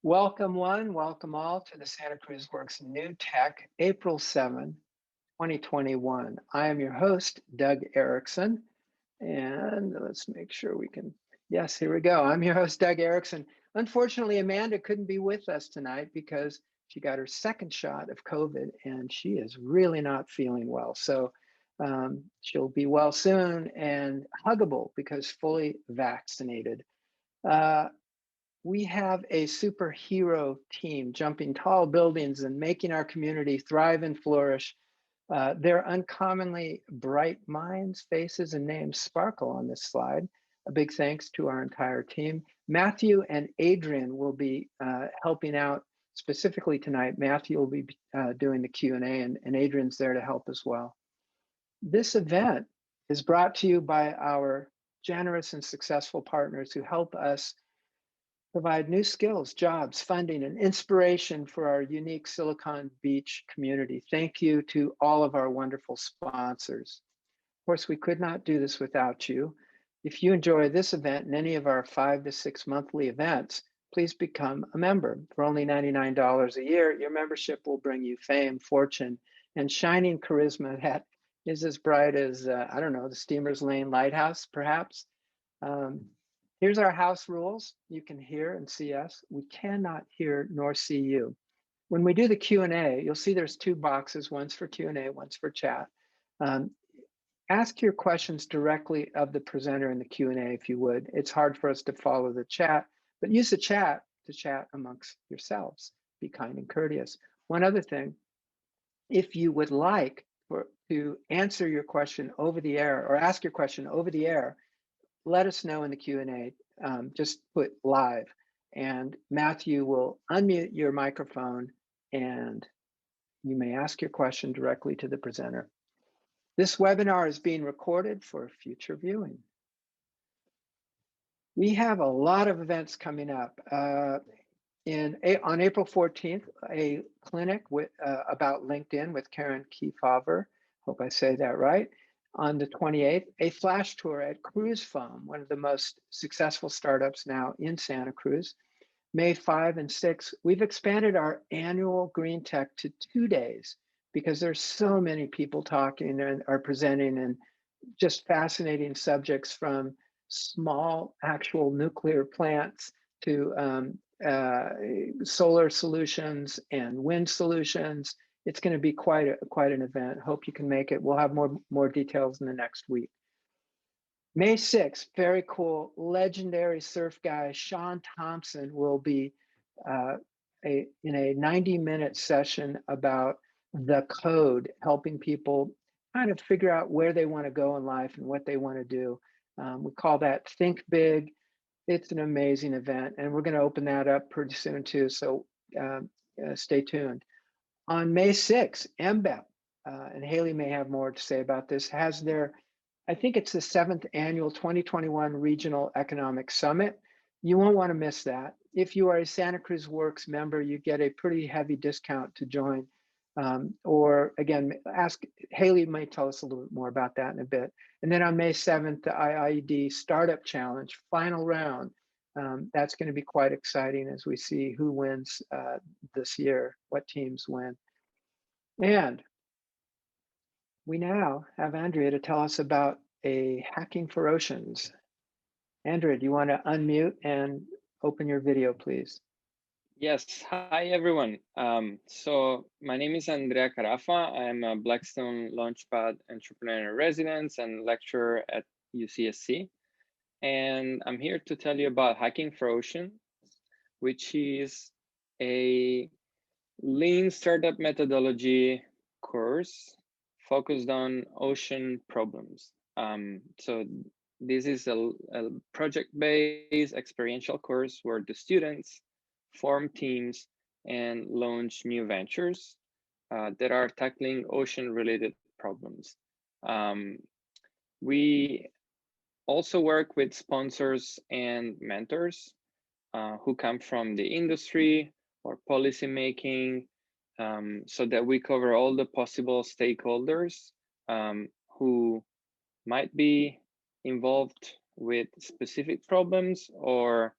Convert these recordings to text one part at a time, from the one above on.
Welcome one, welcome all to the Santa Cruz Works New Tech, April 7, 2021. I am your host, Doug Erickson, and let's make sure we can, yes, here we go. I'm your host, Doug Erickson. Unfortunately, Amanda couldn't be with us tonight because she got her second shot of COVID and she is really not feeling well. So she'll be well soon and huggable because fully vaccinated. We have a superhero team jumping tall buildings and making our community thrive and flourish. Their uncommonly bright minds, faces, and names sparkle on this slide. A big thanks to our entire team. Matthew and Adrian will be helping out specifically tonight. Matthew will be doing the Q&A and Adrian's there to help as well. This event is brought to you by our generous and successful partners who help us provide new skills, jobs, funding, and inspiration for our unique Silicon Beach community. Thank you to all of our wonderful sponsors. Of course, we could not do this without you. If you enjoy this event and any of our 5 to 6 monthly events, please become a member. For only $99 a year, your membership will bring you fame, fortune, and shining charisma that is as bright as, I don't know, the Steamer's Lane Lighthouse, perhaps. Here's our house rules. You can hear and see us. We cannot hear nor see you. When we do the Q&A, you'll see there's 2 boxes, one's for Q&A, one's for chat. Ask your questions directly of the presenter in the Q&A if you would. It's hard for us to follow the chat, but use the chat to chat amongst yourselves. Be kind and courteous. One other thing, if you would like to answer your question over the air or ask your question over the air, let us know in the Q&A, just put live, and Matthew will unmute your microphone and you may ask your question directly to the presenter. This webinar is being recorded for future viewing. We have a lot of events coming up. On April 14th, a clinic about LinkedIn with Karen Kiefaver, hope I say that right. On the 28th, a flash tour at Cruz Foam, one of the most successful startups now in Santa Cruz. May 5 and 6, we've expanded our annual Green Tech to 2 days because there's so many people talking and are presenting and just fascinating subjects from small actual nuclear plants to solar solutions and wind solutions. It's going to be quite an event. Hope you can make it. We'll have more details in the next week. May 6th, very cool, legendary surf guy, Sean Thompson, will be in a 90-minute session about the code, helping people kind of figure out where they want to go in life and what they want to do. We call that Think Big. It's an amazing event, and we're going to open that up pretty soon too, so stay tuned. On May 6th, MBEP, and Haley may have more to say about this, has their, I think it's the 7th annual 2021 Regional Economic Summit. You won't want to miss that. If you are a Santa Cruz Works member, you get a pretty heavy discount to join. Or again, Haley may tell us a little bit more about that in a bit. And then on May 7th, the IIED Startup Challenge, final round. That's going to be quite exciting as we see who wins this year, what teams win. And we now have Andrea to tell us about a Hacking for Oceans. Andrea, do you want to unmute and open your video, please? Yes, hi everyone. So my name is Andrea Carafa. I'm a Blackstone Launchpad Entrepreneur in Residence and lecturer at UCSC. And I'm here to tell you about Hacking for Ocean, which is a lean startup methodology course focused on ocean problems. So this is a project-based experiential course where the students form teams and launch new ventures that are tackling ocean-related problems. We also work with sponsors and mentors who come from the industry or policy making, so that we cover all the possible stakeholders who might be involved with specific problems or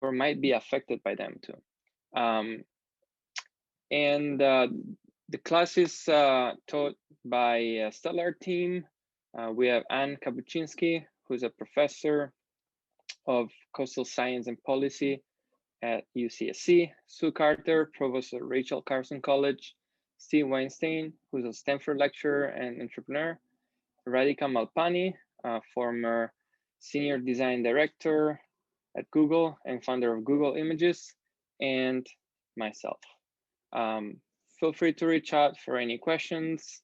might be affected by them too. And the class is taught by a stellar team. We have Anne Kapuczynski, who's a professor of coastal science and policy at UCSC, Sue Carter, provost at Rachel Carson College, Steve Weinstein, who's a Stanford lecturer and entrepreneur, Radhika Malpani, former senior design director at Google and founder of Google Images, and myself. Feel free to reach out for any questions.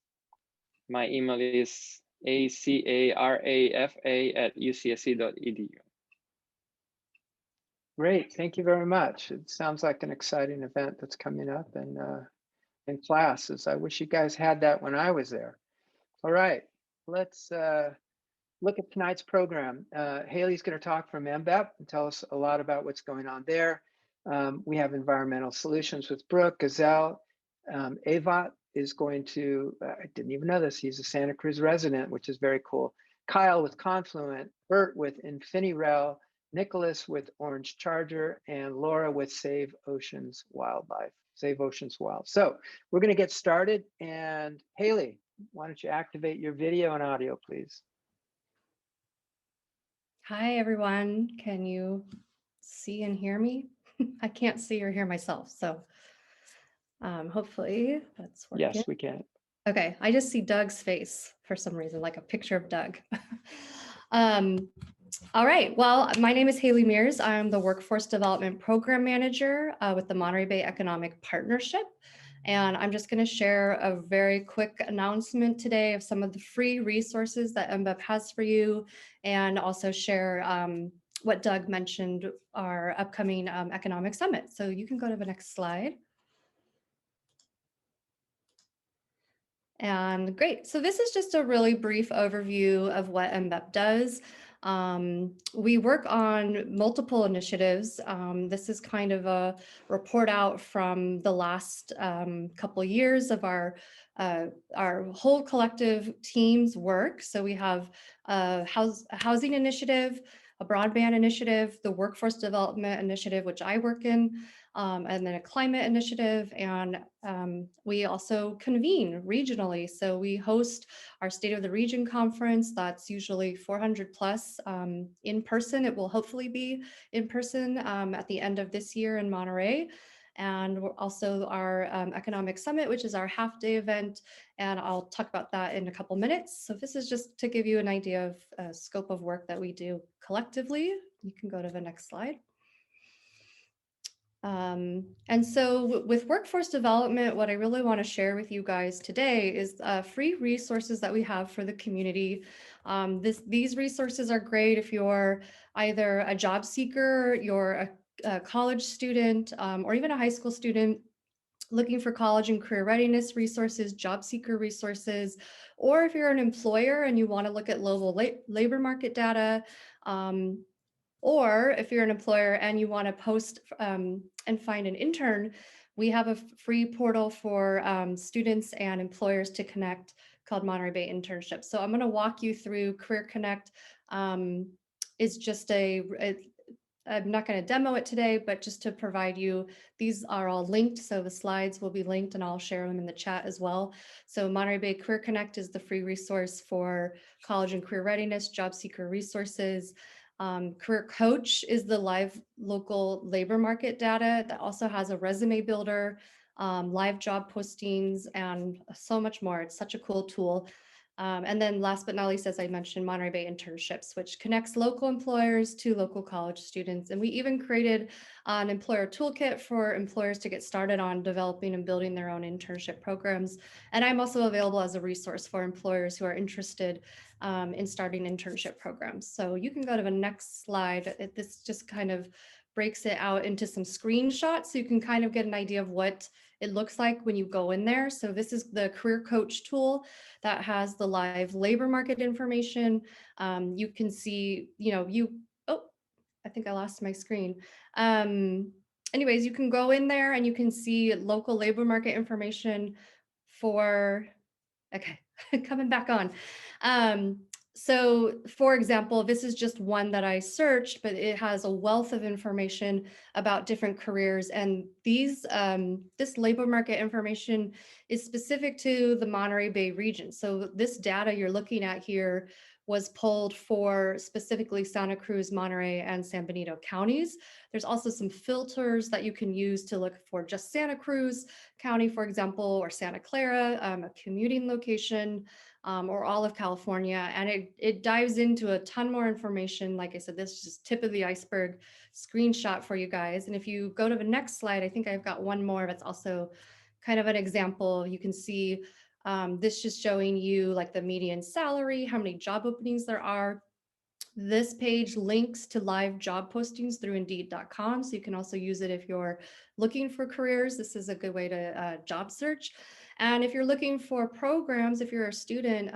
My email is acarafa@ucsc.edu. Great, thank you very much. It sounds like an exciting event that's coming up in classes. I wish you guys had that when I was there. All right, let's look at tonight's program. Haley's going to talk from MBEP and tell us a lot about what's going on there. We have environmental solutions with Brooke, Gazelle. Avat is going to, I didn't even know this, he's a Santa Cruz resident, which is very cool. Kyle with Confuluent, Bert with InfiniRel, Nicholas with Orange Charger, and Laura with Save Oceans Wildlife, Save Oceans Wild. So we're going to get started. And Haley, why don't you activate your video and audio, please? Hi, everyone. Can you see and hear me? I can't see or hear myself, so hopefully that's working. Yes, we can. Okay, I just see Doug's face for some reason, like a picture of Doug. All right, well, my name is Haley Mears. I'm the Workforce Development Program Manager with the Monterey Bay Economic Partnership. And I'm just going to share a very quick announcement today of some of the free resources that MBEP has for you, and also share what Doug mentioned, our upcoming economic summit. So you can go to the next slide. And great, so this is just a really brief overview of what MBEP does. We work on multiple initiatives. This is kind of a report out from the last couple of years of our whole collective team's work. So we have a housing initiative, a broadband initiative, the workforce development initiative, which I work in, and then a climate initiative. And we also convene regionally. So we host our State of the Region conference. That's usually 400 plus in person. It will hopefully be in person at the end of this year in Monterey. And we're also our economic summit, which is our half-day event. And I'll talk about that in a couple minutes. So this is just to give you an idea of scope of work that we do collectively. You can go to the next slide. And so with workforce development, what I really want to share with you guys today is free resources that we have for the community. These resources are great if you're either a job seeker, you're a college student, or even a high school student looking for college and career readiness resources, job seeker resources, or if you're an employer and you want to look at local labor market data, or if you're an employer and you want to post and find an intern, we have a free portal for students and employers to connect called Monterey Bay Internship. So I'm going to walk you through Career Connect. Is just I'm not going to demo it today, but just to provide you, these are all linked. So the slides will be linked and I'll share them in the chat as well. So Monterey Bay Career Connect is the free resource for college and career readiness, job seeker resources. Career Coach is the live local labor market data that also has a resume builder, live job postings, and so much more. It's such a cool tool. And then last but not least, as I mentioned, Monterey Bay Internships, which connects local employers to local college students. And we even created an employer toolkit for employers to get started on developing and building their own internship programs. And I'm also available as a resource for employers who are interested in starting internship programs. So you can go to the next slide. This just kind of breaks it out into some screenshots so you can kind of get an idea of what it looks like when you go in there. So this is the Career Coach tool that has the live labor market information. You can see, oh, I think I lost my screen. Anyways, you can go in there and you can see local labor market information for, okay, coming back on. So for example, this is just one that I searched, but it has a wealth of information about different careers. And this labor market information is specific to the Monterey Bay region. So this data you're looking at here was pulled for specifically Santa Cruz, Monterey, and San Benito counties. There's also some filters that you can use to look for just Santa Cruz County, for example, or Santa Clara, a commuting location, or all of California. And it dives into a ton more information. Like I said, this is just tip of the iceberg screenshot for you guys. And if you go to the next slide, I think I've got one more that's also kind of an example. You can see this just showing you like the median salary, how many job openings there are. This page links to live job postings through Indeed.com. So you can also use it if you're looking for careers. This is a good way to job search. And if you're looking for programs, if you're a student,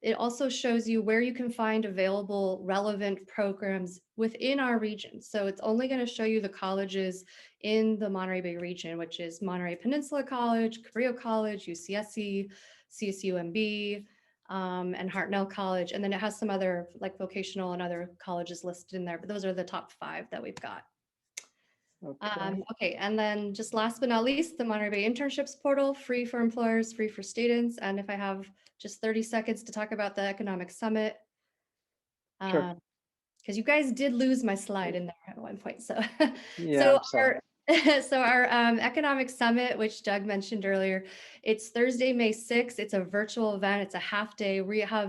it also shows you where you can find available relevant programs within our region. So it's only going to show you the colleges in the Monterey Bay region, which is Monterey Peninsula College, Carrillo College, UCSC, CSUMB, and Hartnell College. And then it has some other like vocational and other colleges listed in there, but those are the top 5 that we've got. Okay. Okay, and then just last but not least, the Monterey Bay Internships Portal, free for employers, free for students. And if I have just 30 seconds to talk about the Economic Summit, Sure. because you guys did lose my slide in there at one point. So, Yeah, I'm sorry. our Economic Summit, which Doug mentioned earlier, it's Thursday, May 6th. It's a virtual event. It's a half day.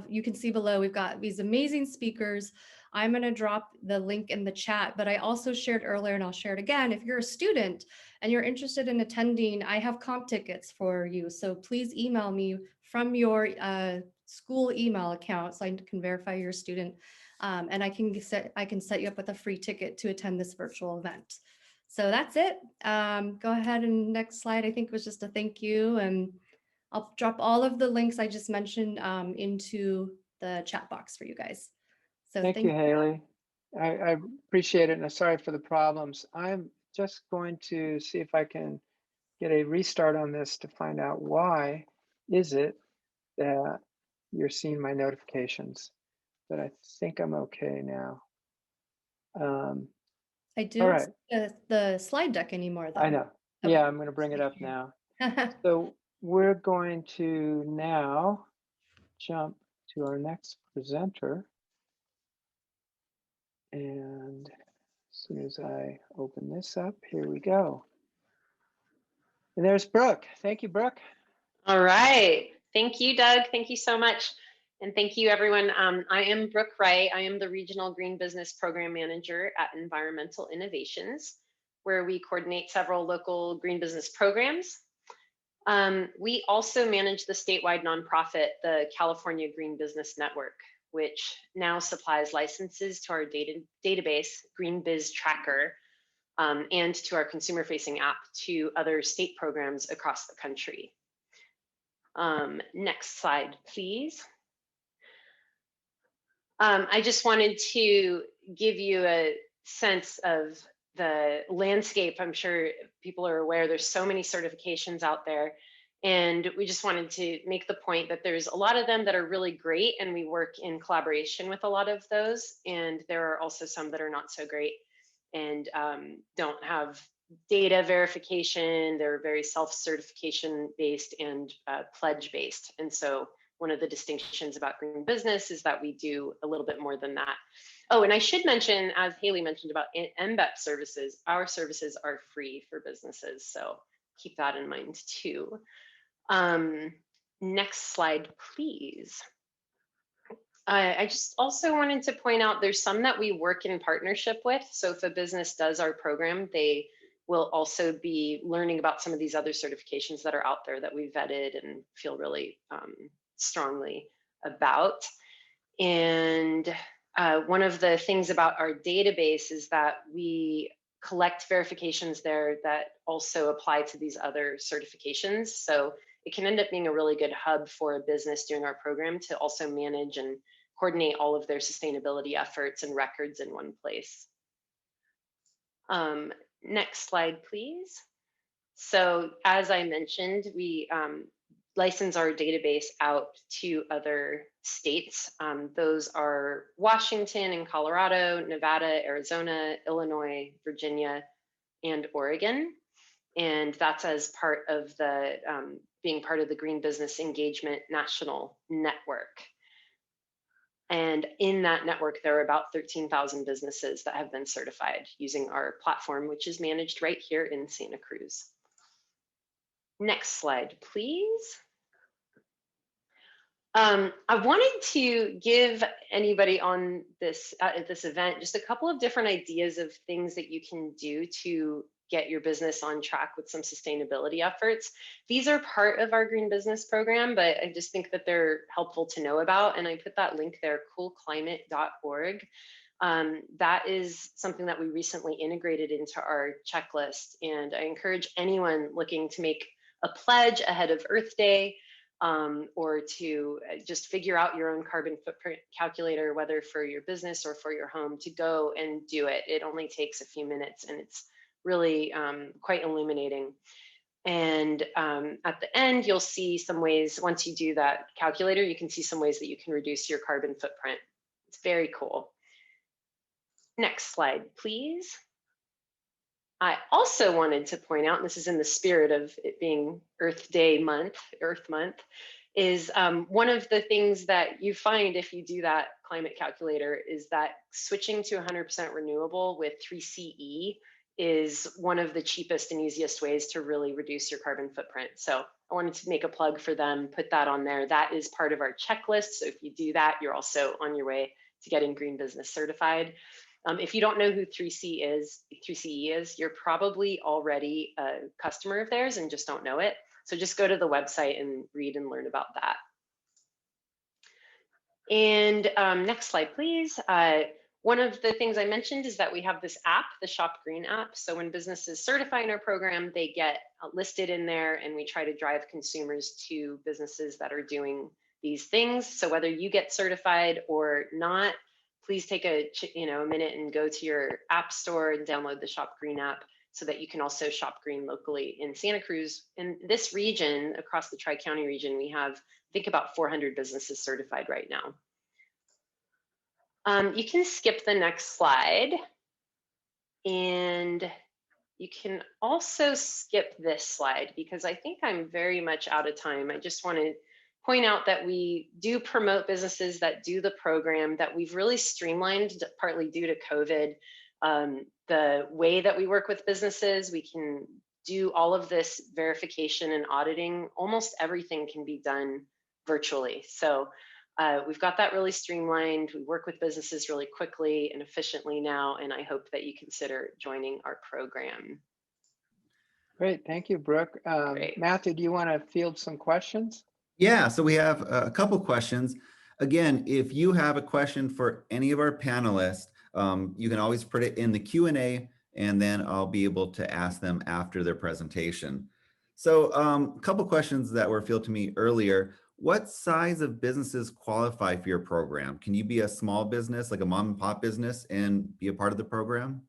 You can see below, we've got these amazing speakers. I'm going to drop the link in the chat, but I also shared earlier, and I'll share it again. If you're a student and you're interested in attending, I have comp tickets for you. So please email me from your school email account so I can verify you're a student. And I can set you up with a free ticket to attend this virtual event. So that's it. Go ahead and next slide, I think was just a thank you. And I'll drop all of the links I just mentioned into the chat box for you guys. So Thank you, Haley. I appreciate it, and I'm sorry for the problems. I'm just going to see if I can get a restart on this to find out why is it that you're seeing my notifications. But I think I'm okay now. I All don't right. see the slide deck anymore, though. I know. Okay. Yeah, I'm going to bring it up now. So we're going to now jump to our next presenter. And as soon as I open this up, here we go. And there's Brooke. Thank you, Brooke. All right. Thank you, Doug. Thank you so much. And thank you, everyone. I am Brooke Wright. I am the Regional Green Business Program Manager at Environmental Innovations, where we coordinate several local green business programs. We also manage the statewide nonprofit, the California Green Business Network, which now supplies licenses to our database, Green Biz Tracker, and to our consumer-facing app to other state programs across the country. Next slide, please. I just wanted to give you a sense of the landscape. I'm sure people are aware there's so many certifications out there, and we just wanted to make the point that there's a lot of them that are really great, and we work in collaboration with a lot of those, and there are also some that are not so great and don't have data verification. They're very self-certification based and pledge based. And so one of the distinctions about green business is that we do a little bit more than that. Oh, and I should mention, as Haley mentioned about MBEP services, our services are free for businesses. So keep that in mind too. Next slide, please. I just also wanted to point out there's some that we work in partnership with. So if a business does our program, they will also be learning about some of these other certifications that are out there that we vetted and feel really strongly about. And one of the things about our database is that we collect verifications there that also apply to these other certifications. So it can end up being a really good hub for a business doing our program to also manage and coordinate all of their sustainability efforts and records in one place. Next slide, please. So as I mentioned, we license our database out to other states. Those are Washington and Colorado, Nevada, Arizona, Illinois, Virginia, and Oregon. And that's as part of the being part of the Green Business Engagement National Network. And in that network, there are about 13,000 businesses that have been certified using our platform, which is managed right here in Santa Cruz. Next slide, please. I wanted to give anybody on this at this event just a couple of different ideas of things that you can do to get your business on track with some sustainability efforts. These are part of our Green Business Program, but I just think that they're helpful to know about. And I put that link there, coolclimate.org. That is something that we recently integrated into our checklist. And I encourage anyone looking to make a pledge ahead of Earth Day, or to just figure out your own carbon footprint calculator, whether for your business or for your home, to go and do it. It only takes a few minutes and it's really quite illuminating. And at the end, you'll see some ways, once you do that calculator, you can see some ways that you can reduce your carbon footprint. It's very cool. Next slide, please. I also wanted to point out, and this is in the spirit of it being Earth Month, is one of the things that you find if you do that climate calculator is that switching to 100% renewable with 3CE is one of the cheapest and easiest ways to really reduce your carbon footprint. So I wanted to make a plug for them, put that on there. That is part of our checklist. So if you do that, you're also on your way to getting Green Business certified. If you don't know who 3CE is, you're probably already a customer of theirs and just don't know it. So just go to the website and read and learn about that. And next slide, please. One of the things I mentioned is that we have this app, the Shop Green app. So when businesses certify in our program, they get listed in there, and we try to drive consumers to businesses that are doing these things. So whether you get certified or not, please take a minute and go to your app store and download the Shop Green app so that you can also shop green locally in Santa Cruz. In this region, across the Tri-County region, we have, I think, about 400 businesses certified right now. You can skip the next slide, and you can also skip this slide because I think I'm very much out of time. I just want to point out that we do promote businesses that do the program, that we've really streamlined, partly due to COVID, the way that we work with businesses. We can do all of this verification and auditing. Almost everything can be done virtually. So we've got that really streamlined. We work with businesses really quickly and efficiently now, and I hope that you consider joining our program. Great, thank you, Brooke. Matthew, do you want to field some questions? Yeah, so we have a couple questions. Again, if you have a question for any of our panelists, you can always put it in the Q&A, and then I'll be able to ask them after their presentation. So a couple questions that were fielded to me earlier. What size of businesses qualify for your program? Can you be a small business, like a mom and pop business, and be a part of the program?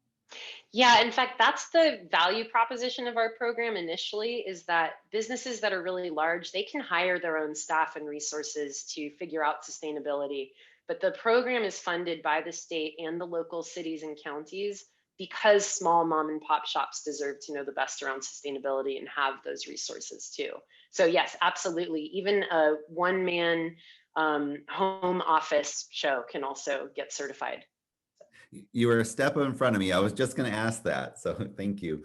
Yeah, in fact, that's the value proposition of our program initially, is that businesses that are really large, they can hire their own staff and resources to figure out sustainability. But the program is funded by the state and the local cities and counties because small mom and pop shops deserve to know the best around sustainability and have those resources too. So yes, absolutely. Even a one-man home office show can also get certified. You were a step in front of me. I was just going to ask that. So thank you.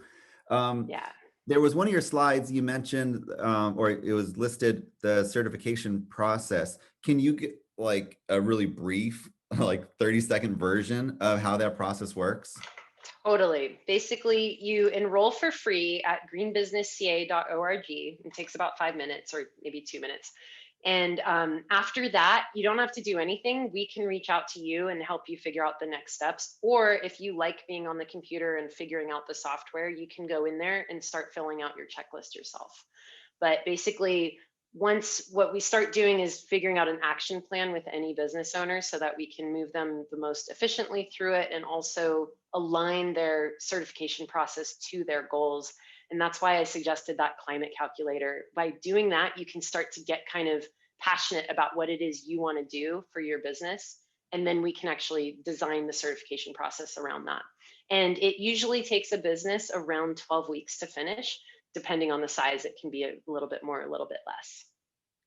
Yeah. There was one of your slides you mentioned, or it was listed, the certification process. Can you get like a really brief, like 30-second version of how that process works? Totally. Basically, you enroll for free at greenbusinessca.org. It takes about 5 minutes or maybe 2 minutes. And after that, you don't have to do anything. We can reach out to you and help you figure out the next steps. Or if you like being on the computer and figuring out the software, you can go in there and start filling out your checklist yourself. But basically, once what we start doing is figuring out an action plan with any business owner so that we can move them the most efficiently through it and also align their certification process to their goals. And that's why I suggested that climate calculator. By doing that, you can start to get kind of passionate about what it is you want to do for your business. And then we can actually design the certification process around that. And it usually takes a business around 12 weeks to finish. Depending on the size, it can be a little bit more, a little bit less.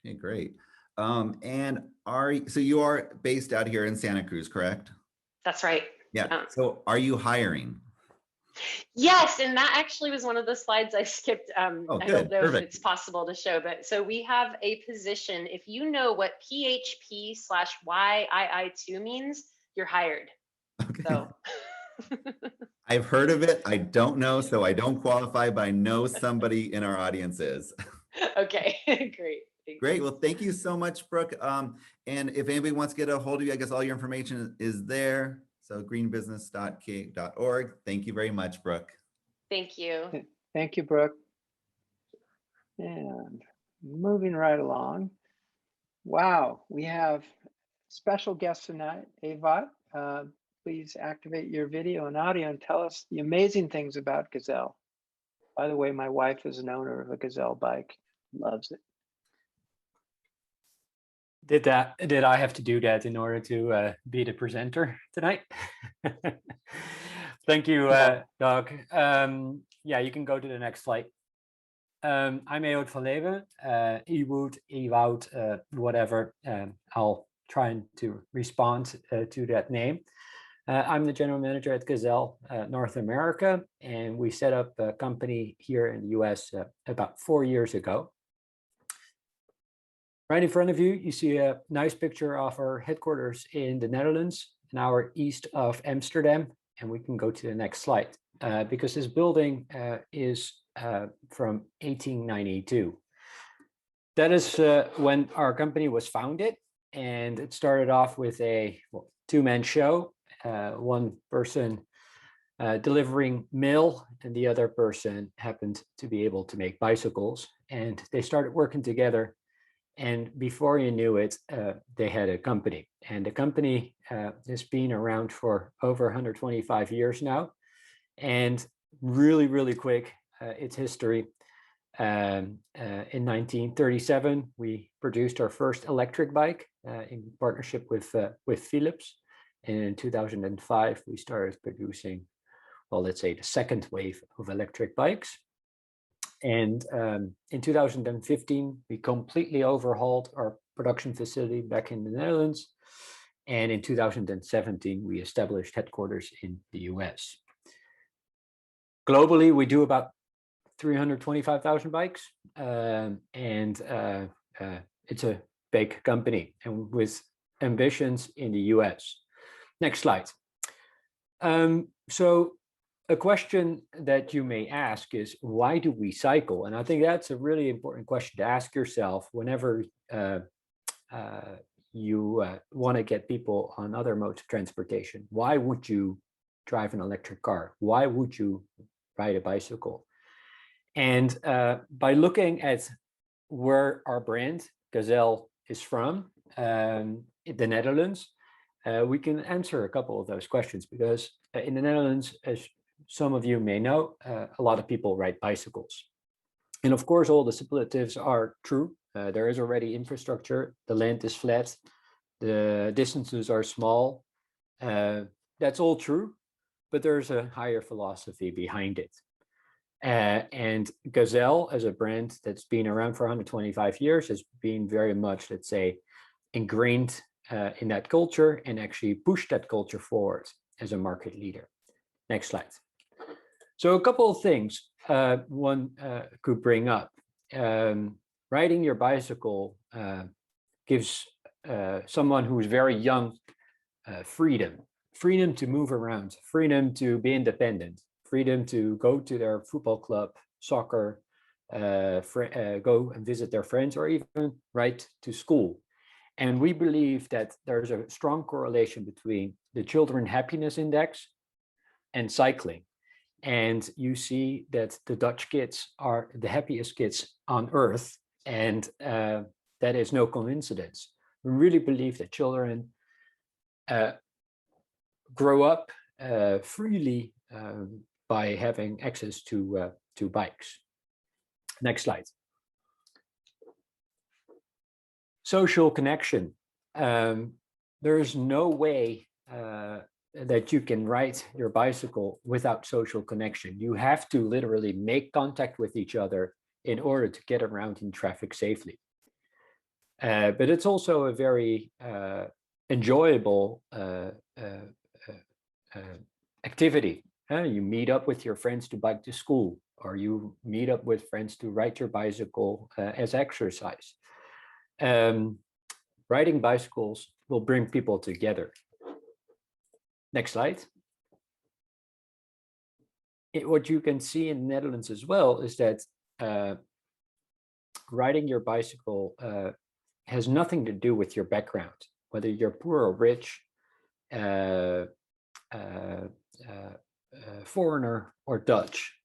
Okay, great. And so you are based out here in Santa Cruz, correct? That's right. Yeah. So are you hiring? Yes, and that actually was one of the slides I skipped. I don't know Perfect. if it's possible to show, but so we have a position. If you know what PHP/YII2 means, you're hired. Okay. So. I've heard of it. I don't know, so I don't qualify, but I know somebody in our audience is. Okay, great. Great. Well, thank you so much, Brooke. And if anybody wants to get a hold of you, I guess all your information is there. So greenbusiness.k.org. Thank you very much, Brooke. Thank you. Thank you, Brooke. And moving right along. Wow, we have special guest tonight, Avat. Please activate your video and audio and tell us the amazing things about Gazelle. By the way, my wife is an owner of a Gazelle bike, loves it. Did I have to do that in order to be the presenter tonight? Thank you, Doug. Yeah, you can go to the next slide. I'm Ewout van Leeuwen, Ewout, whatever. I'll try to respond to that name. I'm the general manager at Gazelle North America, and we set up a company here in the US about 4 years ago. Right in front of you, you see a nice picture of our headquarters in the Netherlands, an hour east of Amsterdam. And we can go to the next slide because this building is from 1892. That is when our company was founded, and it started off with a two-man show, one person delivering mail, and the other person happened to be able to make bicycles. And they started working together. And before you knew it, they had a company. And the company has been around for over 125 years now. And really, really quick, its history. In 1937, we produced our first electric bike in partnership with Philips. And in 2005, we started producing, well, let's say the second wave of electric bikes. And in 2015, we completely overhauled our production facility back in the Netherlands. And in 2017, we established headquarters in the US. Globally, we do about 325,000 bikes. And it's a big company and with ambitions in the US. Next slide. So a question that you may ask is, why do we cycle? And I think that's a really important question to ask yourself whenever you want to get people on other modes of transportation. Why would you drive an electric car? Why would you ride a bicycle? And by looking at where our brand, Gazelle, is from, in the Netherlands, we can answer a couple of those questions because in the Netherlands, as some of you may know, a lot of people ride bicycles. And of course, all the superlatives are true. There is already infrastructure. The land is flat. The distances are small. That's all true, but there's a higher philosophy behind it. And Gazelle, as a brand that's been around for 125 years, has been very much, let's say, ingrained in that culture and actually pushed that culture forward as a market leader. Next slide. So a couple of things one could bring up. Riding your bicycle gives someone who is very young freedom to move around, freedom to be independent, freedom to go to their football club, soccer, go and visit their friends, or even ride to school. And we believe that there's a strong correlation between the Children Happiness Index and cycling. And you see that the Dutch kids are the happiest kids on earth. And that is no coincidence. We really believe that children grow up freely by having access to to bikes. Next slide. Social connection. There is no way that you can ride your bicycle without social connection. You have to literally make contact with each other in order to get around in traffic safely. But it's also a very enjoyable activity. You meet up with your friends to bike to school, or you meet up with friends to ride your bicycle as exercise. Riding bicycles will bring people together. Next slide. What you can see in the Netherlands as well is that riding your bicycle has nothing to do with your background, whether you're poor or rich, foreigner or Dutch.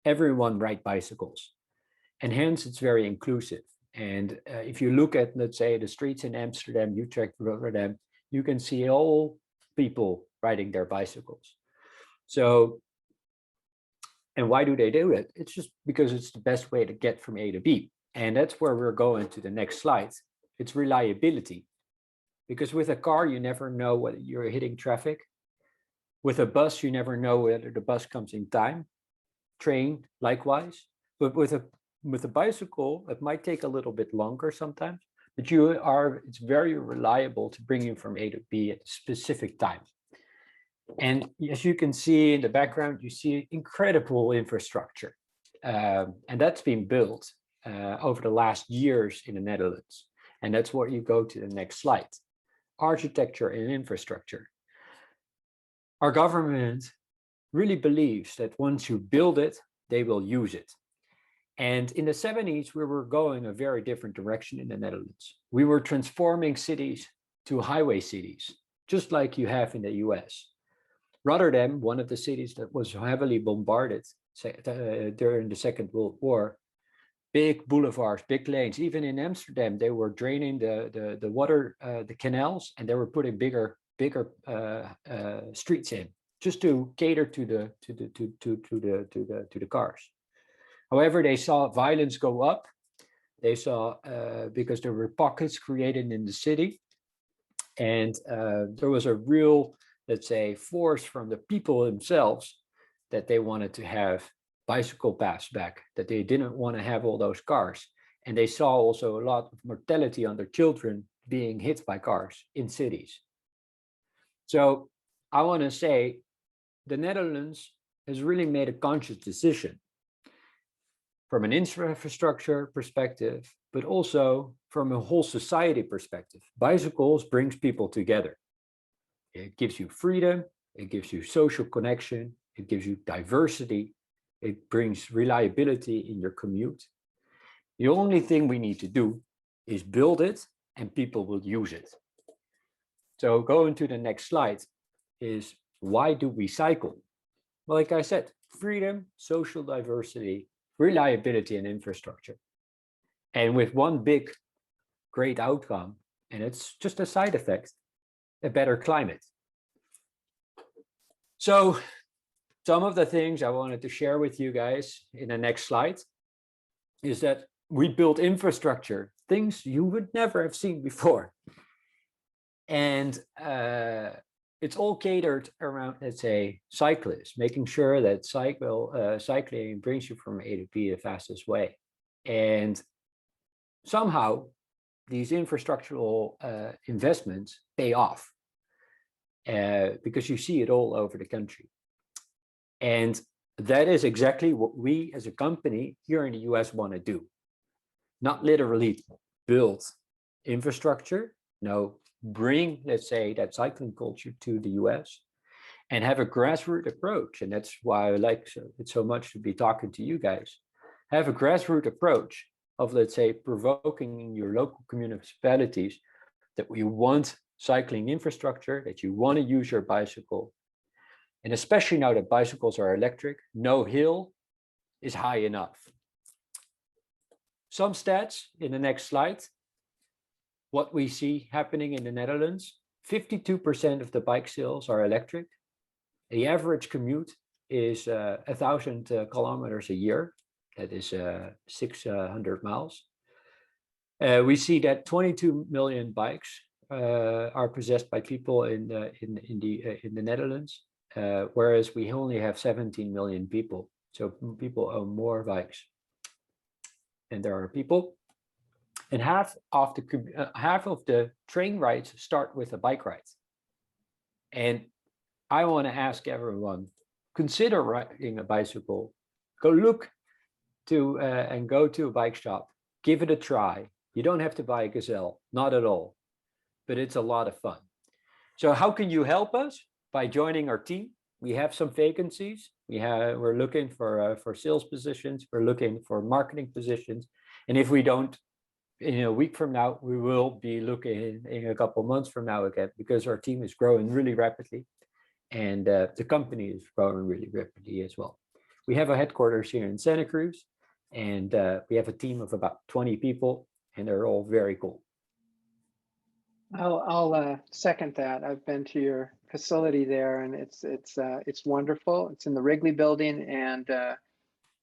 Everyone rides bicycles, and hence it's very inclusive. And if you look at, let's say, the streets in Amsterdam, Utrecht, Rotterdam, you can see all people riding their bicycles. So, and why do they do it? It's just because it's the best way to get from A to B. And that's where we're going to the next slide. It's reliability. Because with a car, you never know whether you're hitting traffic. With a bus, you never know whether the bus comes in time. Train, likewise. But with a bicycle, it might take a little bit longer sometimes, but it's very reliable to bring you from A to B at a specific time. And as you can see in the background, you see incredible infrastructure. And that's been built over the last years in the Netherlands. And that's what you go to the next slide. Architecture and infrastructure. Our government really believes that once you build it, they will use it. And in the 70s, we were going a very different direction in the Netherlands. We were transforming cities to highway cities, just like you have in the US. Rotterdam, one of the cities that was heavily bombarded during the Second World War, big boulevards, big lanes. Even in Amsterdam, they were draining the water, the canals, and they were putting bigger streets in, just to cater to the cars. However, they saw violence go up. They saw because there were pockets created in the city, and there was a real, let's say, force from the people themselves that they wanted to have bicycle paths back, that they didn't want to have all those cars. And they saw also a lot of mortality under children being hit by cars in cities. So I want to say the Netherlands has really made a conscious decision from an infrastructure perspective, but also from a whole society perspective. Bicycles brings people together. It gives you freedom, it gives you social connection, it gives you diversity, it brings reliability in your commute. The only thing we need to do is build it and people will use it. So going to the next slide is, why do we cycle? Well, like I said, freedom, social diversity, reliability, and infrastructure. And with one big, great outcome, and it's just a side effect, a better climate. So some of the things I wanted to share with you guys in the next slide is that we built infrastructure, things you would never have seen before. And it's all catered around, let's say, cyclists, making sure that cycling brings you from A to B the fastest way. And somehow these infrastructural investments pay off because you see it all over the country. And that is exactly what we as a company here in the US want to do. Not literally build infrastructure, no, bring, let's say, that cycling culture to the US and have a grassroots approach. And that's why I like it so much to be talking to you guys. Have a grassroots approach of, let's say, provoking in your local municipalities that we want cycling infrastructure, that you want to use your bicycle. And especially now that bicycles are electric, no hill is high enough. Some stats in the next slide. What we see happening in the Netherlands, 52% of the bike sales are electric. The average commute is 1,000 kilometers a year. That is 600 miles. We see that 22 million bikes are possessed by people in the Netherlands, whereas we only have 17 million people. So people own more bikes than there are people. And half of the train rides start with a bike ride. And I want to ask everyone, consider riding a bicycle. Go look to and go to a bike shop. Give it a try. You don't have to buy a Gazelle, not at all, but it's a lot of fun. So how can you help us? By joining our team. We have some vacancies. We're looking for sales positions. We're looking for marketing positions. And if we don't, in a week from now, we will be looking in a couple months from now again, because our team is growing really rapidly, and the company is growing really rapidly as well. We have a headquarters here in Santa Cruz, and we have a team of about 20 people, and they're all very cool. I'll second that. I've been to your facility there, and it's wonderful. It's in the Wrigley Building, and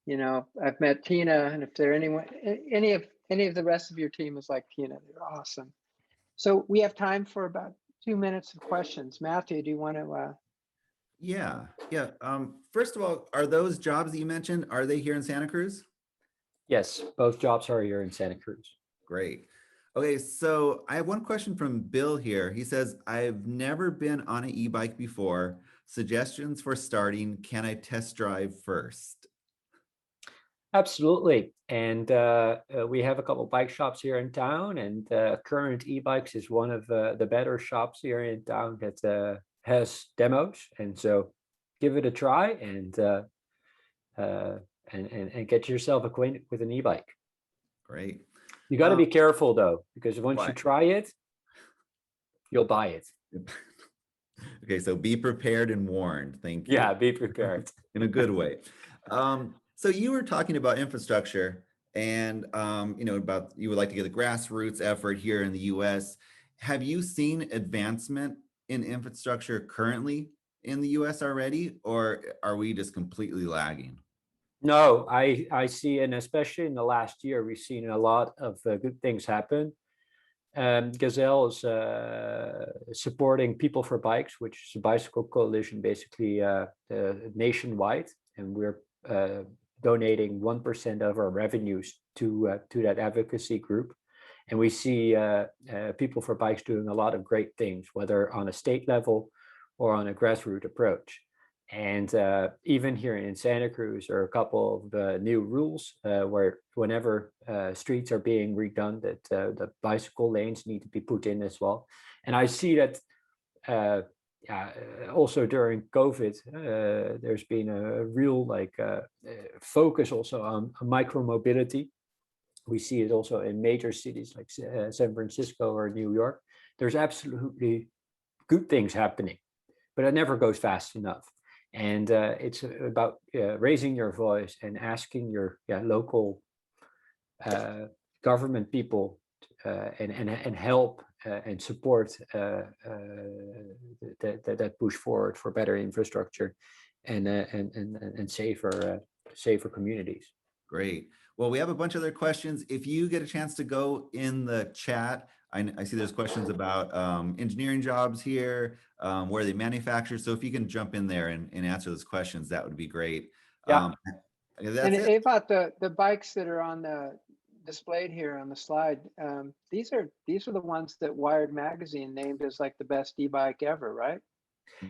you know, I've met Tina, and if there any of the rest of your team is like Tina, they're awesome. So we have time for about 2 minutes of questions. Matthew, do you want to? Yeah. First of all, are those jobs that you mentioned, are they here in Santa Cruz? Yes, both jobs are here in Santa Cruz. Great. Okay, so I have one question from Bill here. He says, I've never been on an e-bike before. Suggestions for starting, can I test drive first? Absolutely. And we have a couple of bike shops here in town, and Current e-bikes is one of the better shops here in town that has demos. And so give it a try and get yourself acquainted with an e-bike. Great. You got to be careful though, because once you try it, you'll buy it. Okay, so be prepared and warned. Thank you. Yeah, be prepared. In a good way. So you were talking about infrastructure and, you know, about you would like to get the grassroots effort here in the US. Have you seen advancement in infrastructure currently in the US already, or are we just completely lagging? No, I see, and especially in the last year, we've seen a lot of good things happen. Gazelle is supporting People for Bikes, which is a bicycle coalition, basically nationwide, and we're donating 1% of our revenues to that advocacy group. And we see People for Bikes doing a lot of great things, whether on a state level or on a grassroots approach. And even here in Santa Cruz, there are a couple of new rules where whenever streets are being redone, that the bicycle lanes need to be put in as well. And I see that also during COVID, there's been a real focus also on micromobility. We see it also in major cities like San Francisco or New York. There's absolutely good things happening, but it never goes fast enough. And it's about raising your voice and asking your local government people and help and support that push forward for better infrastructure and safer communities. Great. Well, we have a bunch of other questions. If you get a chance to go in the chat, I see there's questions about engineering jobs here, where they manufacture. So if you can jump in there and answer those questions, that would be great. Yeah. And Evat, the bikes that are on the displayed here on the slide, these are the ones that Wired Magazine named as like the best e-bike ever, right?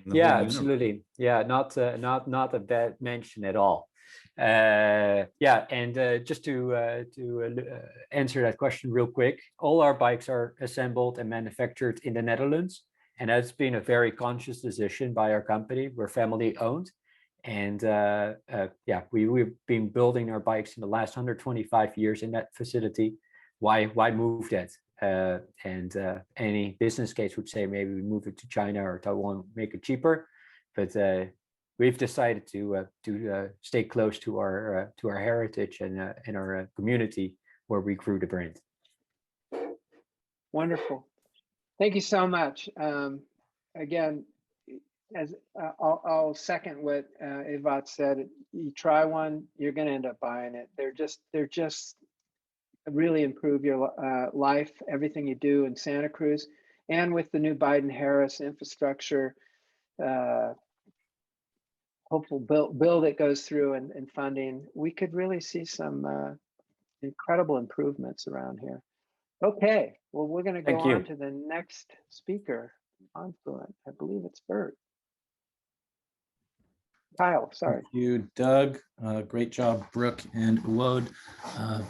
Yeah, absolutely. Yeah, not a bad mention at all. Yeah, and just to answer that question real quick, all our bikes are assembled and manufactured in the Netherlands, and that's been a very conscious decision by our company. We're family owned, and yeah, we've been building our bikes in the last 125 years in that facility. Why move that? And any business case would say maybe we move it to China or Taiwan, make it cheaper, but we've decided to stay close to our heritage and our community where we grew the brand. Wonderful. Thank you so much. Again, as I'll second what Ivat said. You try one, you're going to end up buying it. They're just really improve your life, everything you do in Santa Cruz, and with the new Biden-Harris infrastructure, hopeful bill that goes through and funding, we could really see some incredible improvements around here. Okay, well, we're going to go on to the next speaker, Confuluent. I believe it's Bert. Kyle, sorry. Thank you, Doug. Great job, Brooke and Uwode.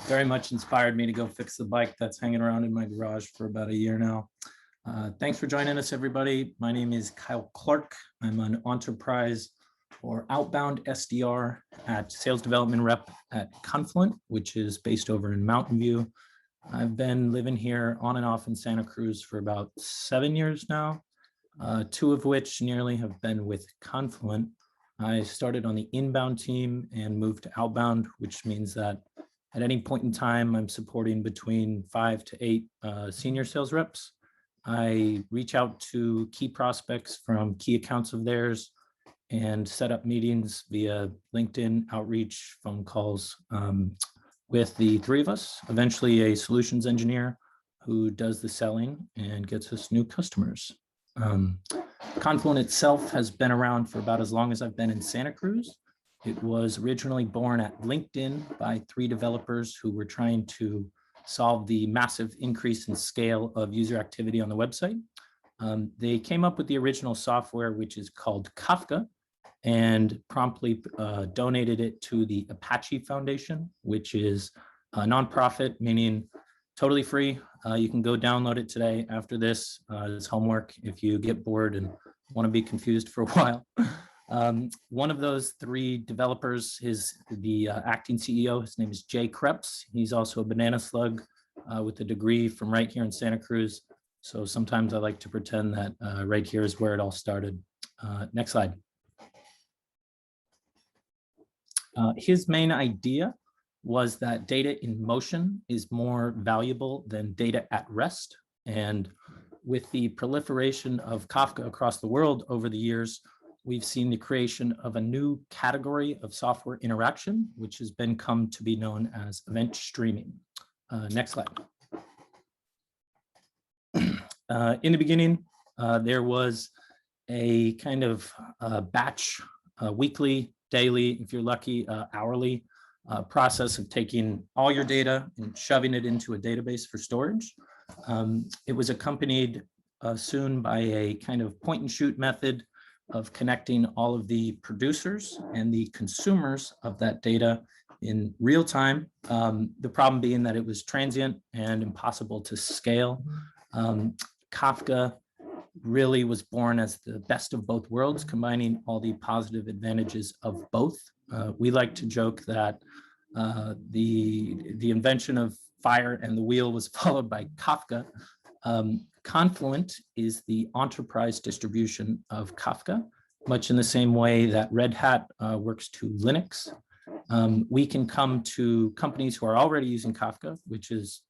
Very much inspired me to go fix the bike that's hanging around in my garage for about a year now. Thanks for joining us, everybody. My name is Kyle Clark. I'm an enterprise or outbound SDR at Sales Development Rep at Confuluent, which is based over in Mountain View. I've been living here on and off in Santa Cruz for about 7 years now, 2 of which nearly have been with Confuluent. I started on the inbound team and moved to outbound, which means that at any point in time, I'm supporting between 5 to 8 senior sales reps. I reach out to key prospects from key accounts of theirs and set up meetings via LinkedIn, outreach, phone calls with the 3 of us, eventually a solutions engineer who does the selling and gets us new customers. Confuluent itself has been around for about as long as I've been in Santa Cruz. It was originally born at LinkedIn by 3 developers who were trying to solve the massive increase in scale of user activity on the website. They came up with the original software, which is called Kafka, and promptly donated it to the Apache Foundation, which is a nonprofit, meaning totally free. You can go download it today after this. It's homework if you get bored and want to be confused for a while. One of those 3 developers is the acting CEO. His name is Jay Krebs. He's also a banana slug with a degree from right here in Santa Cruz. So sometimes I like to pretend that right here is where it all started. Next slide. His main idea was that data in motion is more valuable than data at rest. And with the proliferation of Kafka across the world over the years, we've seen the creation of a new category of software interaction, which has been come to be known as event streaming. Next slide. In the beginning, there was a kind of batch, weekly, daily, if you're lucky, hourly process of taking all your data and shoving it into a database for storage. It was accompanied soon by a kind of point and shoot method of connecting all of the producers and the consumers of that data in real time. The problem being that it was transient and impossible to scale. Kafka really was born as the best of both worlds, combining all the positive advantages of both. We like to joke that the invention of fire and the wheel was followed by Kafka. Confuluent is the enterprise distribution of Kafka, much in the same way that Red Hat works to Linux. We can come to companies who are already using Kafka, which is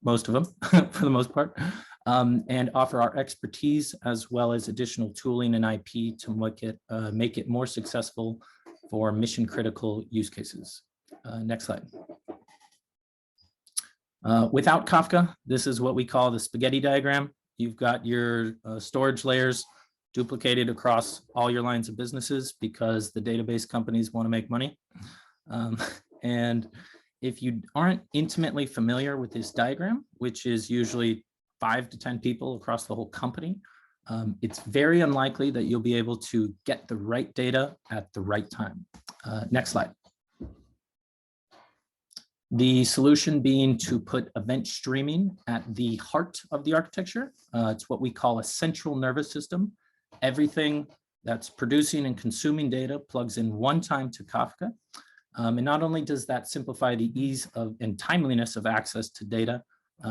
most of them for the most part, and offer our expertise as well as additional tooling and IP to make it more successful for mission critical use cases. Next slide. Without Kafka, this is what we call the spaghetti diagram. You've got your storage layers duplicated across all your lines of businesses because the database companies want to make money. And if you aren't intimately familiar with this diagram, which is usually 5 to 10 people across the whole company, it's very unlikely that you'll be able to get the right data at the right time. Next slide. The solution being to put event streaming at the heart of the architecture. It's what we call a central nervous system. Everything that's producing and consuming data plugs in one time to Kafka. And not only does that simplify the ease of and timeliness of access to data,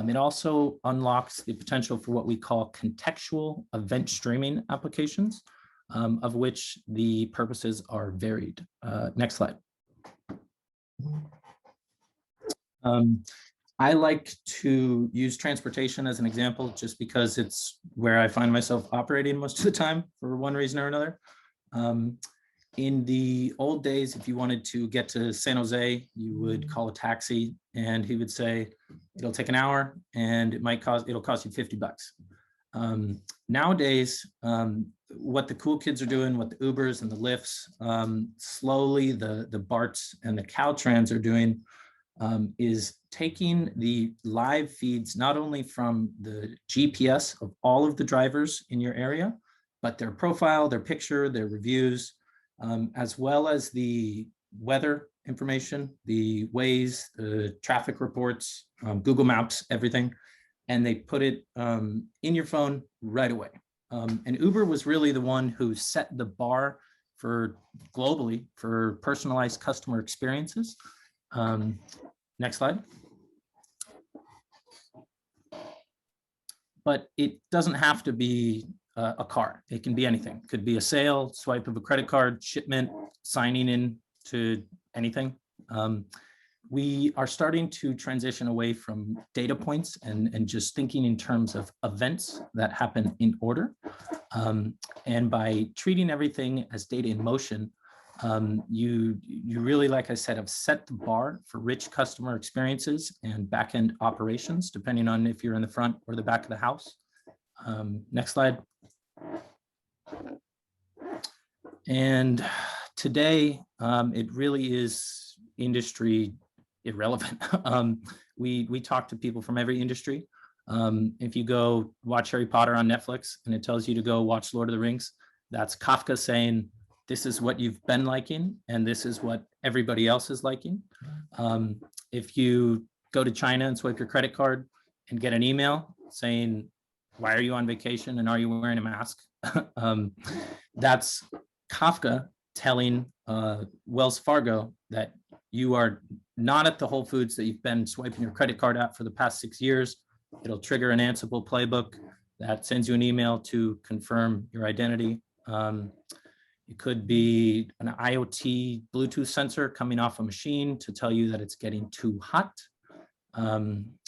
it also unlocks the potential for what we call contextual event streaming applications, of which the purposes are varied. Next slide. I like to use transportation as an example, just because it's where I find myself operating most of the time for one reason or another. In the old days, if you wanted to get to San Jose, you would call a taxi and he would say, it'll take an hour and it'll cost you $50. Nowadays, what the cool kids are doing, what the Ubers and the Lyfts, slowly the BARTs and the Caltrans are doing, is taking the live feeds, not only from the GPS of all of the drivers in your area, but their profile, their picture, their reviews, as well as the weather information, the Waze, the traffic reports, Google Maps, everything. And they put it in your phone right away. And Uber was really the one who set the bar for globally for personalized customer experiences. Next slide. But it doesn't have to be a car. It can be anything. It could be a sale, swipe of a credit card, shipment, signing in to anything. We are starting to transition away from data points and just thinking in terms of events that happen in order. And by treating everything as data in motion, you really, like I said, have set the bar for rich customer experiences and backend operations, depending on if you're in the front or the back of the house. Next slide. And today, it really is industry irrelevant. We talk to people from every industry. If you go watch Harry Potter on Netflix and it tells you to go watch Lord of the Rings, that's Kafka saying, this is what you've been liking, and this is what everybody else is liking. If you go to China and swipe your credit card and get an email saying, why are you on vacation and are you wearing a mask? That's Kafka telling Wells Fargo that you are not at the Whole Foods that you've been swiping your credit card at for the past 6 years. It'll trigger an Ansible playbook that sends you an email to confirm your identity. It could be an IoT Bluetooth sensor coming off a machine to tell you that it's getting too hot.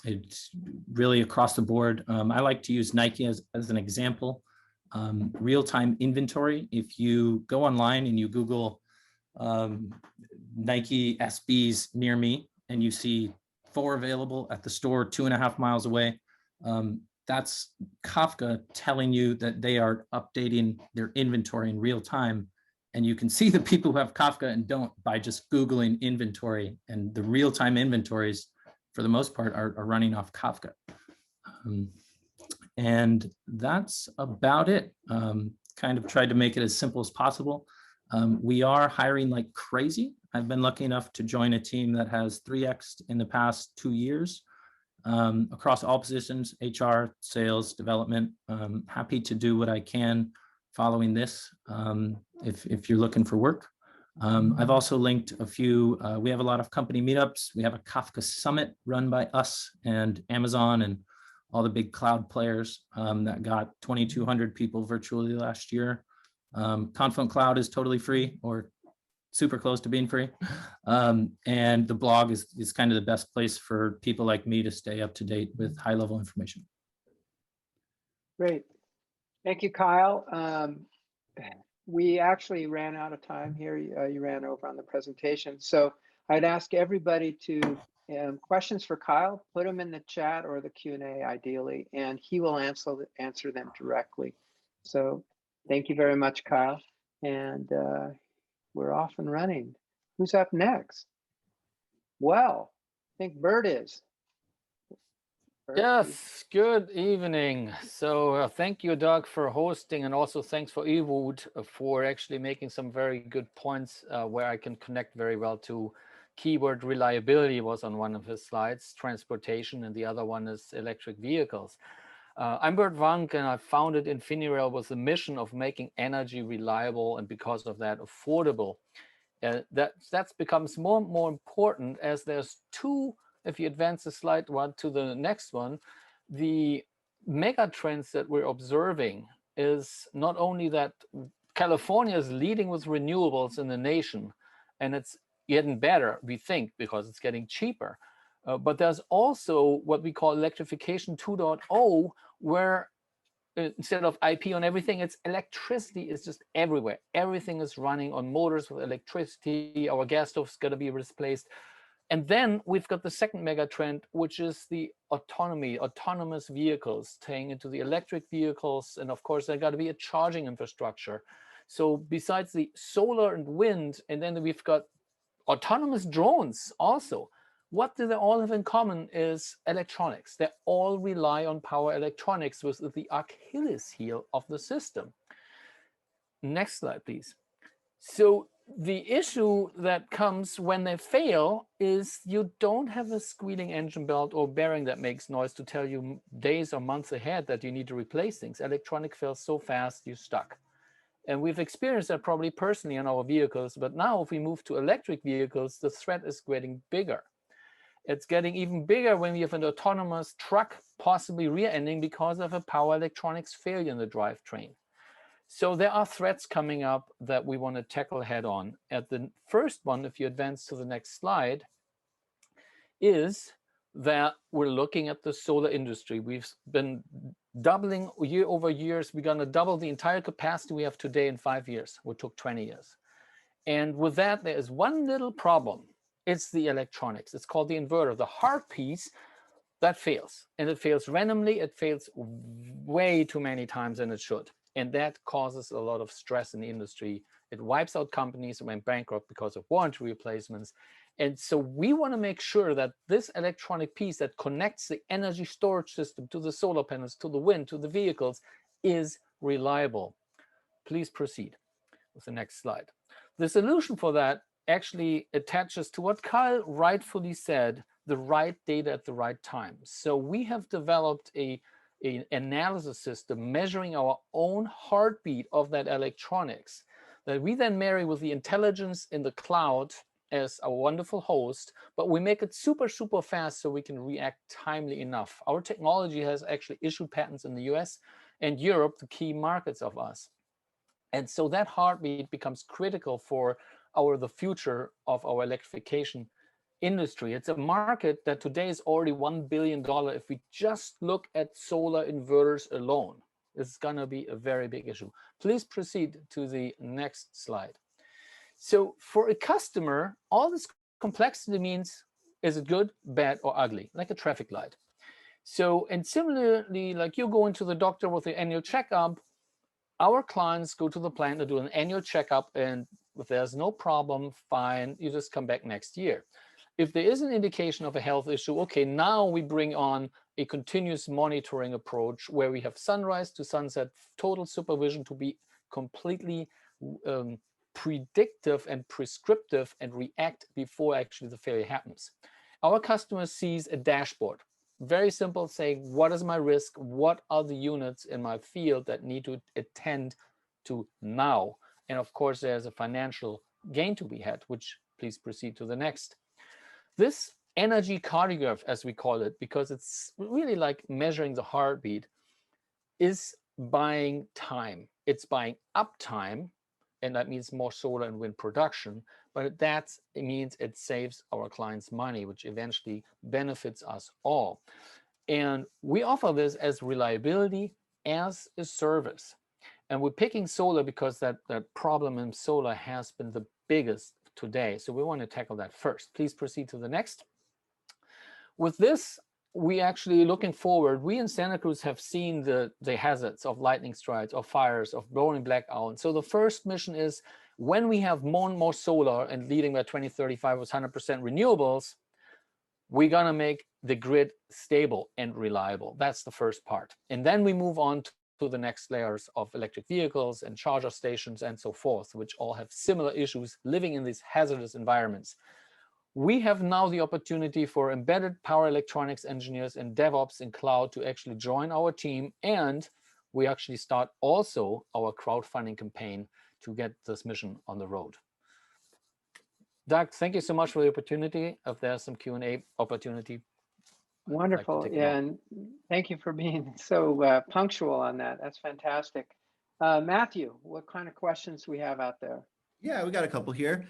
It's really across the board. I like to use Nike as an example. Real-time inventory. If you go online and you Google Nike SBs near me and you see 4 available at the store 2.5 miles away, that's Kafka telling you that they are updating their inventory in real time. And you can see the people who have Kafka and don't by just Googling inventory, and the real-time inventories for the most part are running off Kafka. And that's about it. Kind of tried to make it as simple as possible. We are hiring like crazy. I've been lucky enough to join a team that has 3x in the past 2 years across all positions, HR, sales, development. Happy to do what I can following this if you're looking for work. I've also linked a few, we have a lot of company meetups. We have a Kafka Summit run by us and Amazon and all the big cloud players that got 2,200 people virtually last year. Confluent Cloud is totally free or super close to being free. And the blog is kind of the best place for people like me to stay up to date with high level information. Great. Thank you, Kyle. We actually ran out of time here. You ran over on the presentation. So I'd ask everybody to, questions for Kyle, put them in the chat or the Q&A ideally, and he will answer them directly. So thank you very much, Kyle. And we're off and running. Who's up next? Well, I think Bert is. Bert, Yes, good evening. So thank you, Doug, for hosting, and also thanks for Ewood for actually making some very good points where I can connect very well to keyword reliability was on one of his slides, transportation, and the other one is electric vehicles. I'm Bert Wank, and I founded InfiniRel with the mission of making energy reliable and because of that affordable. That becomes more and more important as there's two. If you advance the slide one to the next one, the mega trends that we're observing is not only that California is leading with renewables in the nation, and it's getting better, we think, because it's getting cheaper. But there's also what we call electrification 2.0, where instead of IP on everything, it's electricity is just everywhere. Everything is running on motors with electricity. Our gas stove's going to be replaced. And then we've got the second mega trend, which is the autonomous vehicles, tying into the electric vehicles. And of course, there got to be a charging infrastructure. So besides the solar and wind, and then we've got autonomous drones also. What do they all have in common is electronics. They all rely on power electronics, with the Achilles heel of the system. Next slide, please. So the issue that comes when they fail is you don't have a squealing engine belt or bearing that makes noise to tell you days or months ahead that you need to replace things. Electronic fails so fast, you're stuck. And we've experienced that probably personally in our vehicles. But now if we move to electric vehicles, the threat is getting bigger. It's getting even bigger when we have an autonomous truck possibly rear-ending because of a power electronics failure in the drivetrain. So there are threats coming up that we want to tackle head on. At the first one, if you advance to the next slide, is that we're looking at the solar industry. We've been doubling year over years. We're going to double the entire capacity we have today in 5 years, which took 20 years. And with that, there is one little problem. It's the electronics. It's called the inverter, the heart piece that fails. And it fails randomly. It fails way too many times than it should. And that causes a lot of stress in the industry. It wipes out companies that went bankrupt because of warranty replacements. And so we want to make sure that this electronic piece that connects the energy storage system to the solar panels, to the wind, to the vehicles is reliable. Please proceed with the next slide. The solution for that actually attaches to what Kyle rightfully said, the right data at the right time. So we have developed an analysis system measuring our own heartbeat of that electronics that we then marry with the intelligence in the cloud as our wonderful host, but we make it super, super fast so we can react timely enough. Our technology has actually issued patents in the US and Europe, the key markets of us. And so that heartbeat becomes critical for the future of our electrification industry. It's a market that today is already $1 billion. If we just look at solar inverters alone, it's going to be a very big issue. Please proceed to the next slide. So for a customer, all this complexity means, is it good, bad, or ugly, like a traffic light. So, and similarly, like you go into the doctor with the annual checkup, our clients go to the plant to do an annual checkup, and if there's no problem, fine, you just come back next year. If there is an indication of a health issue, okay, now we bring on a continuous monitoring approach where we have sunrise to sunset total supervision to be completely predictive and prescriptive and react before actually the failure happens. Our customer sees a dashboard, very simple, saying, what is my risk? What are the units in my field that need to attend to now? And of course, there's a financial gain to be had, which please proceed to the next. This energy cardiograph, as we call it, because it's really like measuring the heartbeat, is buying time. It's buying uptime, and that means more solar and wind production, but it means it saves our clients money, which eventually benefits us all. And we offer this as reliability as a service. And we're picking solar because that problem in solar has been the biggest today. So we want to tackle that first. Please proceed to the next. With this, we actually looking forward, we in Santa Cruz have seen the hazards of lightning strikes, of fires, of blowing blackout. So the first mission is when we have more and more solar and leading by 2035 with 100% renewables, we're going to make the grid stable and reliable. That's the first part. And then we move on to the next layers of electric vehicles and charger stations and so forth, which all have similar issues living in these hazardous environments. We have now the opportunity for embedded power electronics engineers and DevOps in cloud to actually join our team. And we actually start also our crowdfunding campaign to get this mission on the road. Doug, thank you so much for the opportunity. If there's some Q&A opportunity. Wonderful. Yeah, and thank you for being so punctual on that. That's fantastic. Matthew, what kind of questions we have out there? Yeah, we got a couple here.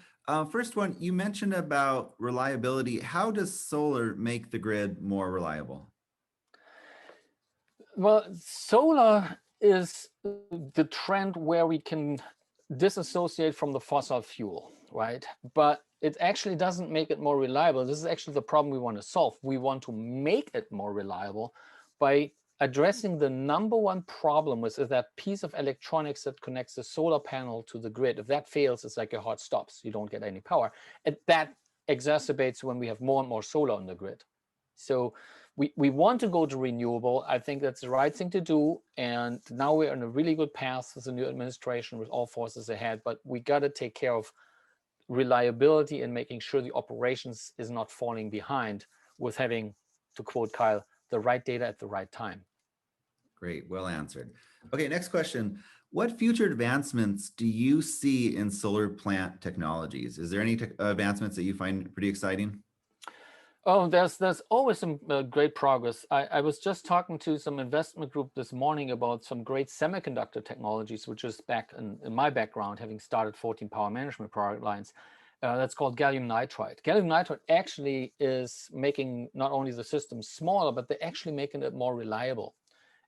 First one, you mentioned about reliability. How does solar make the grid more reliable? Well, solar is the trend where we can disassociate from the fossil fuel, right? But it actually doesn't make it more reliable. This is actually the problem we want to solve. We want to make it more reliable by addressing the number one problem, which is that piece of electronics that connects the solar panel to the grid. If that fails, it's like your heart stops. You don't get any power. And that exacerbates when we have more and more solar on the grid. So we want to go to renewable. I think that's the right thing to do. And now we're on a really good path with the new administration with all forces ahead. But we got to take care of reliability and making sure the operations is not falling behind with having, to quote Kyle, the right data at the right time. Great, well answered. Okay, next question. What future advancements do you see in solar plant technologies? Is there any advancements that you find pretty exciting? Oh, there's always some great progress. I was just talking to some investment group this morning about some great semiconductor technologies, which is back in my background, having started 14 power management product lines. That's called gallium nitride. Gallium nitride actually is making not only the system smaller, but they're actually making it more reliable.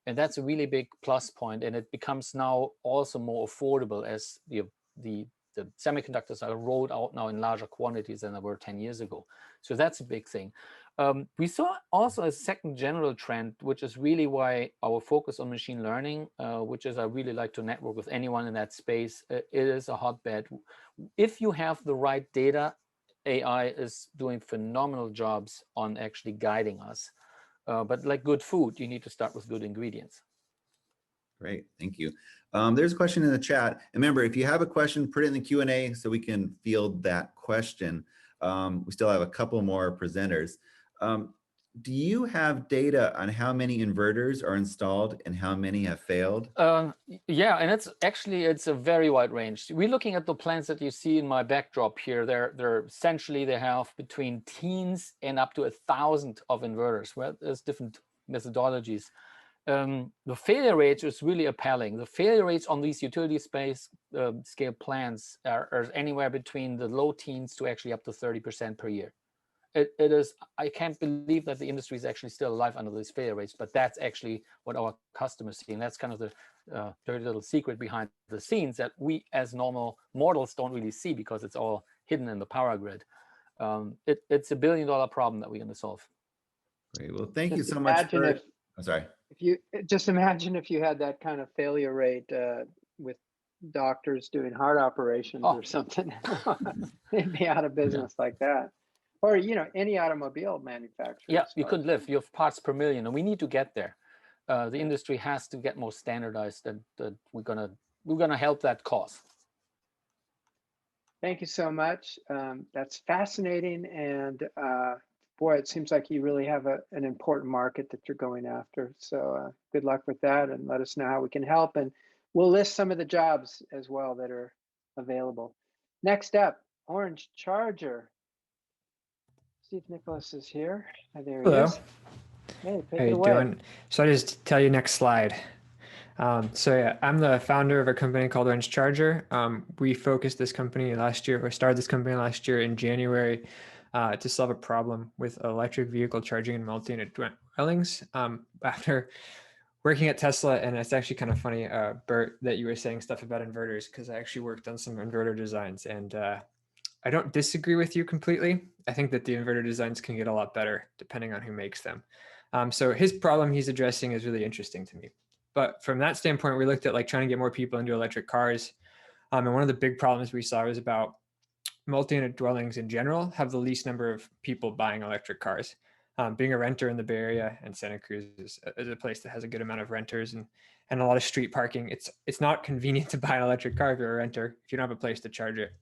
And that's a really big plus point. And it becomes now also more affordable as the semiconductors are rolled out now in larger quantities than they were 10 years ago. So that's a big thing. We saw also a second general trend, which is really why our focus on machine learning, which is I really like to network with anyone in that space. It is a hotbed. If you have the right data, AI is doing phenomenal jobs on actually guiding us. But like good food, you need to start with good ingredients. Great, thank you. There's a question in the chat. And remember, if you have a question, put it in the Q&A so we can field that question. We still have a couple more presenters. Do you have data on how many inverters are installed and how many have failed? Yeah, and it's a very wide range. We're looking at the plants that you see in my backdrop here. They're essentially, they have between teens and up to 1,000 of inverters. Well, there's different methodologies. The failure rate is really appalling. The failure rates on these utility space scale plants are anywhere between the low teens to actually up to 30% per year. It is, I can't believe that the industry is actually still alive under these failure rates, but that's actually what our customers see. And that's kind of the dirty little secret behind the scenes that we as normal mortals don't really see because it's all hidden in the power grid. It's $1 billion problem that we're going to solve. Great, well, thank you Just so much imagine for, if- I'm sorry. If you just imagine if you had that kind of failure rate with doctors doing heart operations or something, they'd be out of business like that. Or, you know, any automobile manufacturer. Yeah, you could live. You have parts per million, and we need to get there. The industry has to get more standardized, and we're gonna help that cause. Thank you so much. That's fascinating, and boy, it seems like you really have an important market that you're going after. So good luck with that, and let us know how we can help. And we'll list some of the jobs as well that are available. Next up, Orange Charger. See if Nicholas is here. Oh, there he is. Hey, take it away. Doing? So I just tell you next slide. So yeah, I'm the founder of a company called Orange Charger. We focused this company last year, or started this company last year in January to solve a problem with electric vehicle charging in multi-unit dwellings. After working at Tesla, and it's actually kind of funny, Bert, that you were saying stuff about inverters, because I actually worked on some inverter designs, and I don't disagree with you completely. I think that the inverter designs can get a lot better depending on who makes them. So his problem he's addressing is really interesting to me. But from that standpoint, we looked at like trying to get more people into electric cars. And one of the big problems we saw was about multi-unit dwellings in general have the least number of people buying electric cars. Being a renter in the Bay Area and Santa Cruz is a place that has a good amount of renters and a lot of street parking. It's not convenient to buy an electric car if you're a renter, if you don't have a place to charge it.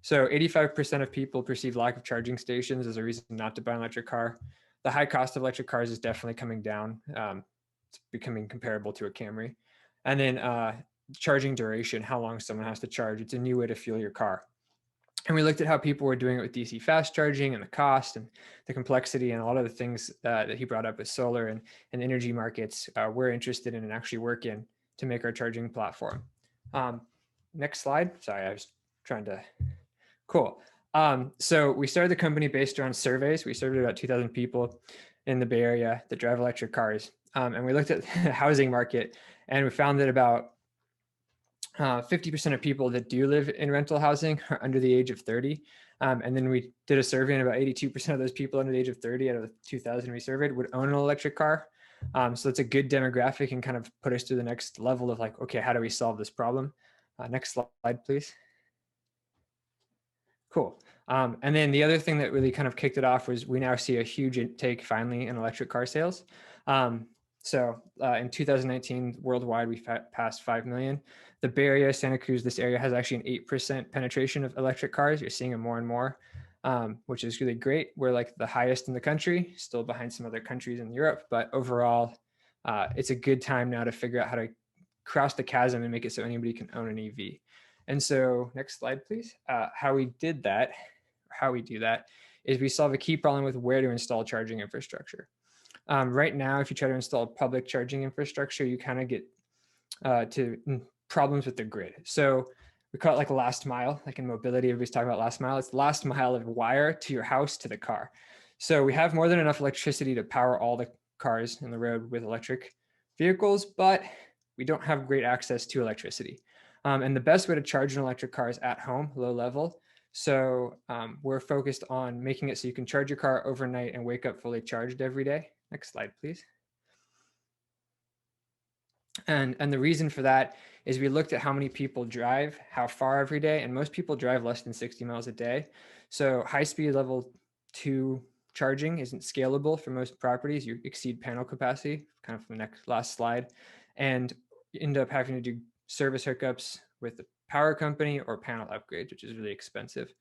So 85% of people perceive lack of charging stations as a reason not to buy an electric car. The high cost of electric cars is definitely coming down. It's becoming comparable to a Camry. And then charging duration, how long someone has to charge. It's a new way to fuel your car. And we looked at how people were doing it with DC fast charging and the cost and the complexity and a lot of the things that he brought up with solar and energy markets we're interested in and actually work in to make our charging platform. Next slide. Sorry, I was trying to, cool. So we started the company based around surveys. We surveyed about 2,000 people in the Bay Area that drive electric cars. And we looked at the housing market, and we found that about 50% of people that do live in rental housing are under the age of 30. And then we did a survey, and about 82% of those people under the age of 30 out of the 2,000 we surveyed would own an electric car. So it's a good demographic and kind of put us to the next level of like, okay, how do we solve this problem? Next slide, please. Cool. And then the other thing that really kind of kicked it off was we now see a huge intake finally in electric car sales. So in 2019, worldwide, we passed 5 million. The Bay Area, Santa Cruz, this area has actually an 8% penetration of electric cars. You're seeing it more and more, which is really great. We're like the highest in the country, still behind some other countries in Europe, but overall, it's a good time now to figure out how to cross the chasm and make it so anybody can own an EV. And so next slide, please. How we do that is we solve a key problem with where to install charging infrastructure. Right now, if you try to install public charging infrastructure, you kind of get to problems with the grid. So we call it like last mile, like in mobility, everybody's talking about last mile. It's the last mile of wire to your house to the car. So we have more than enough electricity to power all the cars in the road with electric vehicles, but we don't have great access to electricity. And the best way to charge an electric car is at home, low level. So we're focused on making it so you can charge your car overnight and wake up fully charged every day. Next slide, please. And the reason for that is we looked at how many people drive, how far every day, and most people drive less than 60 miles a day. So high-speed level 2 charging isn't scalable for most properties. You exceed panel capacity, kind of the last slide, and you end up having to do service hookups with the power company or panel upgrades, which is really expensive.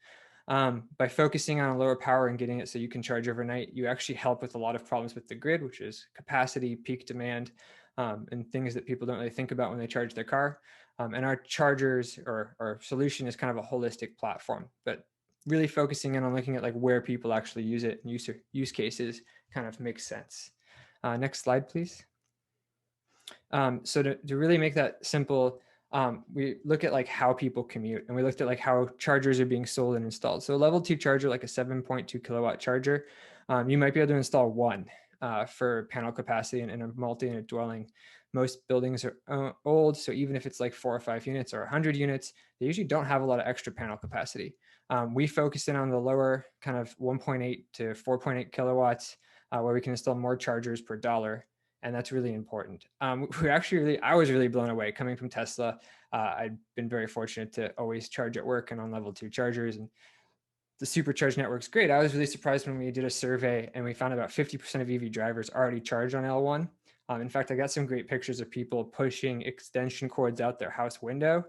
By focusing on a lower power and getting it so you can charge overnight, you actually help with a lot of problems with the grid, which is capacity, peak demand, and things that people don't really think about when they charge their car. And our chargers or our solution is kind of a holistic platform, but really focusing in on looking at like where people actually use it and use cases kind of makes sense. Next slide, please. So to really make that simple, we look at like how people commute, and we looked at like how chargers are being sold and installed. So a level 2 charger, like a 7.2 kilowatt charger, you might be able to install one for panel capacity in a multi-unit dwelling. Most buildings are old, so even if it's like 4 or 5 units or 100 units, they usually don't have a lot of extra panel capacity. We focus in on the lower kind of 1.8 to 4.8 kilowatts, where we can install more chargers per dollar. And that's really important. I was really blown away coming from Tesla. I've been very fortunate to always charge at work and on level 2 chargers, and the supercharge network's great. I was really surprised when we did a survey and we found about 50% of EV drivers already charged on L1. In fact, I got some great pictures of people pushing extension cords out their house window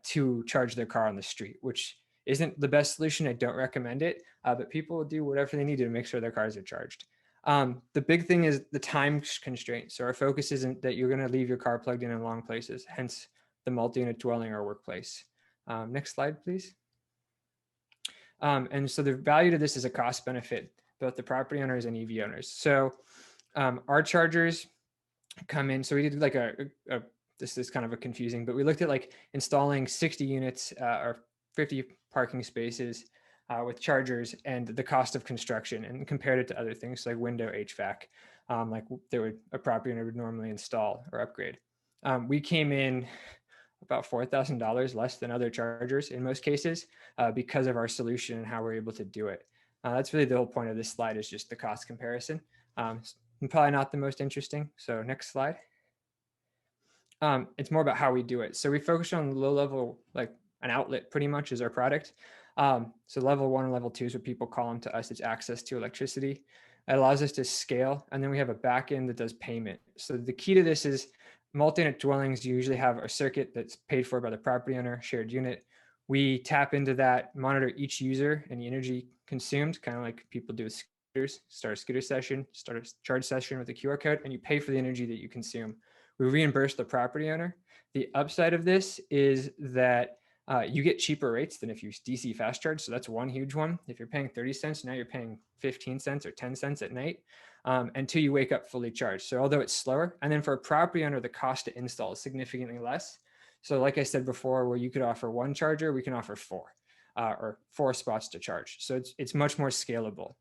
to charge their car on the street, which isn't the best solution. I don't recommend it, but people will do whatever they need to make sure their cars are charged. The big thing is the time constraint. So our focus isn't that you're going to leave your car plugged in long places, hence the multi-unit dwelling or workplace. Next slide, please. And so the value to this is a cost benefit, both the property owners and EV owners. So our chargers come in. So we did like this is kind of a confusing, but we looked at like installing 60 units or 50 parking spaces with chargers and the cost of construction, and compared it to other things like window HVAC, like a property owner would normally install or upgrade. We came in about $4,000 less than other chargers in most cases because of our solution and how we're able to do it. That's really the whole point of this slide, is just the cost comparison. Probably not the most interesting. So next slide. It's more about how we do it. So we focus on low level, like an outlet pretty much is our product. So level 1 and level 2 is what people call them. To us, it's access to electricity. It allows us to scale. And then we have a back end that does payment. So the key to this is multi-unit dwellings usually have a circuit that's paid for by the property owner, shared unit. We tap into that, monitor each user and the energy consumed, kind of like people do with scooters. Start a scooter session, start a charge session with a QR code, and you pay for the energy that you consume. We reimburse the property owner. The upside of this is that you get cheaper rates than if you DC fast charge. So that's one huge one. If you're paying 30 cents, now you're paying 15 cents or 10 cents at night until you wake up fully charged. So although it's slower, and then for a property owner, the cost to install is significantly less. So like I said before, where you could offer one charger, we can offer four, or 4 spots to charge. So it's much more scalable.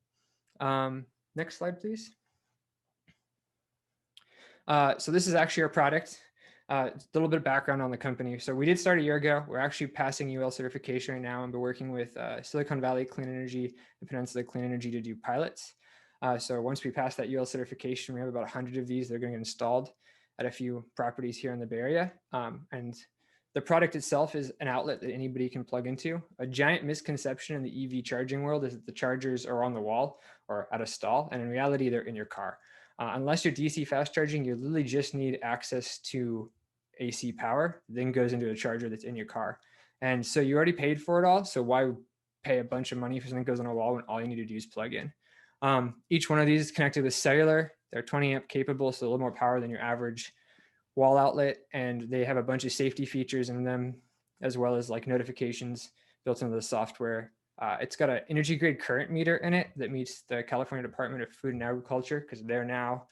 Next slide, please. So this is actually our product. A little bit of background on the company. So we did start a year ago. We're actually passing UL certification right now, and we're working with Silicon Valley Clean Energy and Peninsula Clean Energy to do pilots. So once we pass that UL certification, we have about 100 of these. They're going to get installed at a few properties here in the Bay Area. And the product itself is an outlet that anybody can plug into. A giant misconception in the EV charging world is that the chargers are on the wall or at a stall, and in reality, they're in your car. Unless you're DC fast charging, you literally just need access to AC power, then goes into a charger that's in your car. And so you already paid for it all. So why pay a bunch of money for something that goes on a wall when all you need to do is plug in? Each one of these is connected with cellular. They're 20 amp capable, so a little more power than your average wall outlet. And they have a bunch of safety features in them, as well as like notifications built into the software. It's got an energy grade current meter in it that meets the California Department of Food and Agriculture, because they're now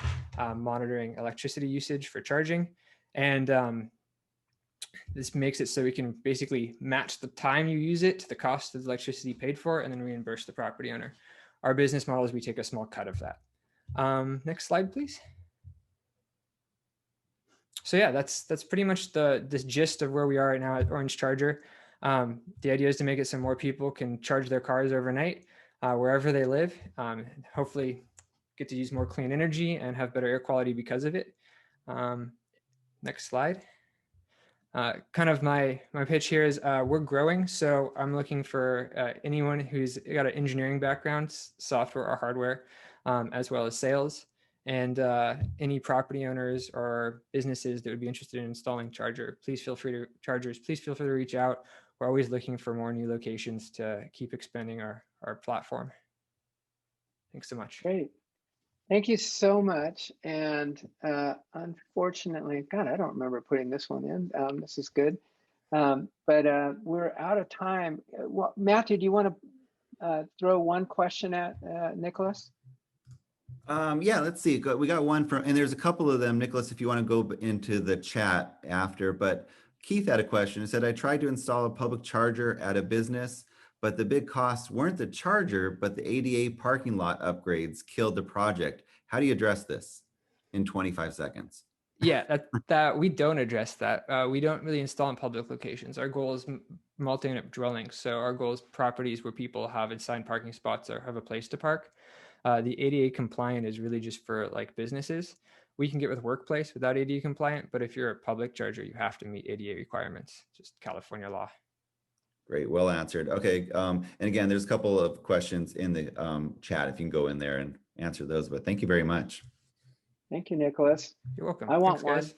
monitoring electricity usage for charging. And this makes it so we can basically match the time you use it to the cost of the electricity paid for, and then reimburse the property owner. Our business model is we take a small cut of that. Next slide, please. So yeah, that's pretty much this gist of where we are right now at Orange Charger. The idea is to make it so more people can charge their cars overnight wherever they live. Hopefully get to use more clean energy and have better air quality because of it. Next slide. Kind of my pitch here is we're growing. So I'm looking for anyone who's got an engineering background, software or hardware, as well as sales. And any property owners or businesses that would be interested in installing chargers, please feel free to reach out. We're always looking for more new locations to keep expanding our platform. Thanks so much. Great. Thank you so much. And unfortunately, God, I don't remember putting this one in. This is good. But we're out of time. Well, Matthew, do you want to throw one question at Nicholas? Yeah, let's see. We got one from, and there's a couple of them, Nicholas, if you want to go into the chat after. But Keith had a question. He said, I tried to install a public charger at a business, but the big costs weren't the charger, but the ADA parking lot upgrades killed the project. How do you address this in 25 seconds? Yeah, that we don't address that. We don't really install in public locations. Our goal is multi-unit dwellings. So our goal is properties where people have assigned parking spots or have a place to park. The ADA compliant is really just for like businesses. We can get with workplace without ADA compliant, but if you're a public charger, you have to meet ADA requirements, just California law. Great, well answered. Okay, and again, there's a couple of questions in the chat if you can go in there and answer those, but thank you very much. Thank you, Nicholas. You're welcome. I want Thanks,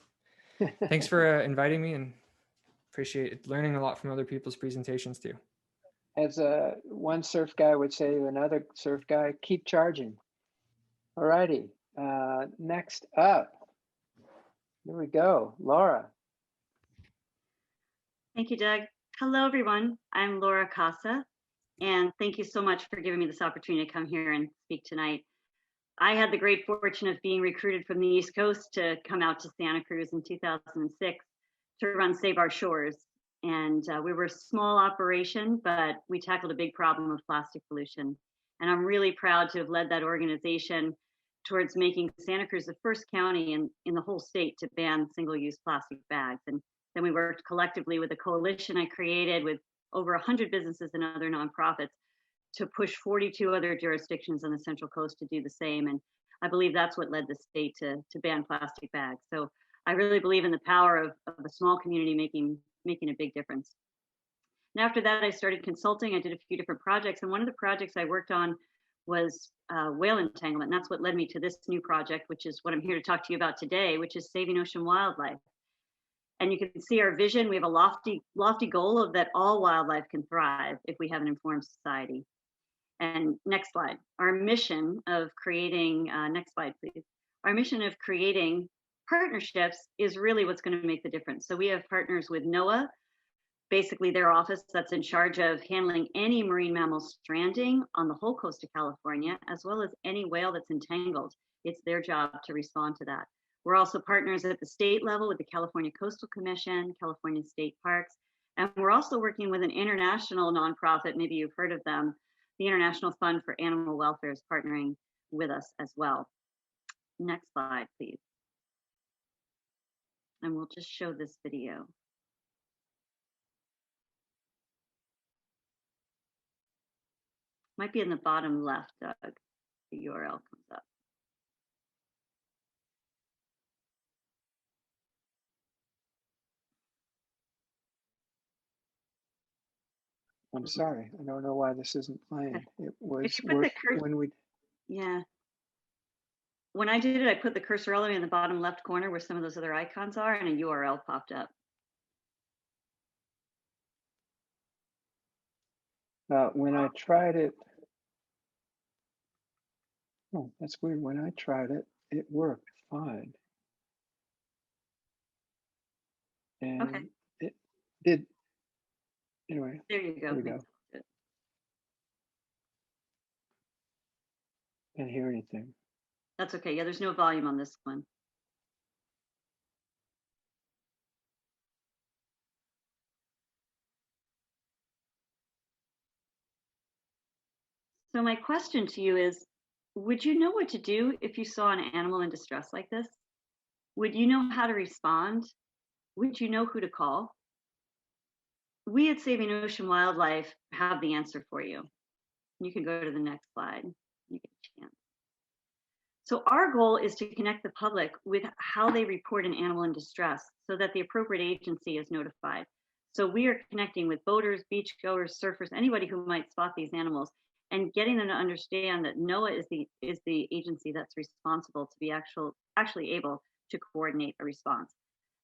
one. Guys. Thanks for inviting me, and appreciate it. Learning a lot from other people's presentations too. As one surf guy would say to another surf guy, keep charging. All righty. Next up, here we go, Laura. Thank you, Doug. Hello, everyone. I'm Laura Casa, and thank you so much for giving me this opportunity to come here and speak tonight. I had the great fortune of being recruited from the East Coast to come out to Santa Cruz in 2006 to run Save Our Shores. And we were a small operation, but we tackled a big problem of plastic pollution. And I'm really proud to have led that organization towards making Santa Cruz the first county in the whole state to ban single-use plastic bags. And then we worked collectively with a coalition I created with over 100 businesses and other nonprofits to push 42 other jurisdictions on the Central Coast to do the same. And I believe that's what led the state to ban plastic bags. So I really believe in the power of a small community making a big difference. And after that, I started consulting. I did a few different projects. And one of the projects I worked on was whale entanglement. And that's what led me to this new project, which is what I'm here to talk to you about today, which is saving ocean wildlife. And you can see our vision. We have a lofty goal of that all wildlife can thrive if we have an informed society. And next slide. Our mission of creating, next slide, please. Our mission of creating partnerships is really what's going to make the difference. So we have partners with NOAA, basically their office that's in charge of handling any marine mammal stranding on the whole coast of California, as well as any whale that's entangled. It's their job to respond to that. We're also partners at the state level with the California Coastal Commission, California State Parks, and we're also working with an international nonprofit, maybe you've heard of them, the International Fund for Animal Welfare is partnering with us as well. Next slide, please. And we'll just show this video. Might be in the bottom left, Doug. The URL comes up. I'm sorry, I don't know why this isn't playing. It was If you put the when we. Yeah. When I did it, I put the cursor all the way in the bottom left corner where some of those other icons are, and a URL popped up. When I tried it, oh, that's weird. When I tried it, it worked fine. And Okay. it did, anyway, There you go. there we go. Can't hear anything. That's okay. Yeah, there's no volume on this one. So my question to you is, would you know what to do if you saw an animal in distress like this? Would you know how to respond? Would you know who to call? We at Saving Ocean Wildlife have the answer for you. You can go to the next slide. You get a chance. So our goal is to connect the public with how they report an animal in distress so that the appropriate agency is notified. So we are connecting with boaters, beachgoers, surfers, anybody who might spot these animals, and getting them to understand that NOAA is the agency that's responsible to be actually able to coordinate a response.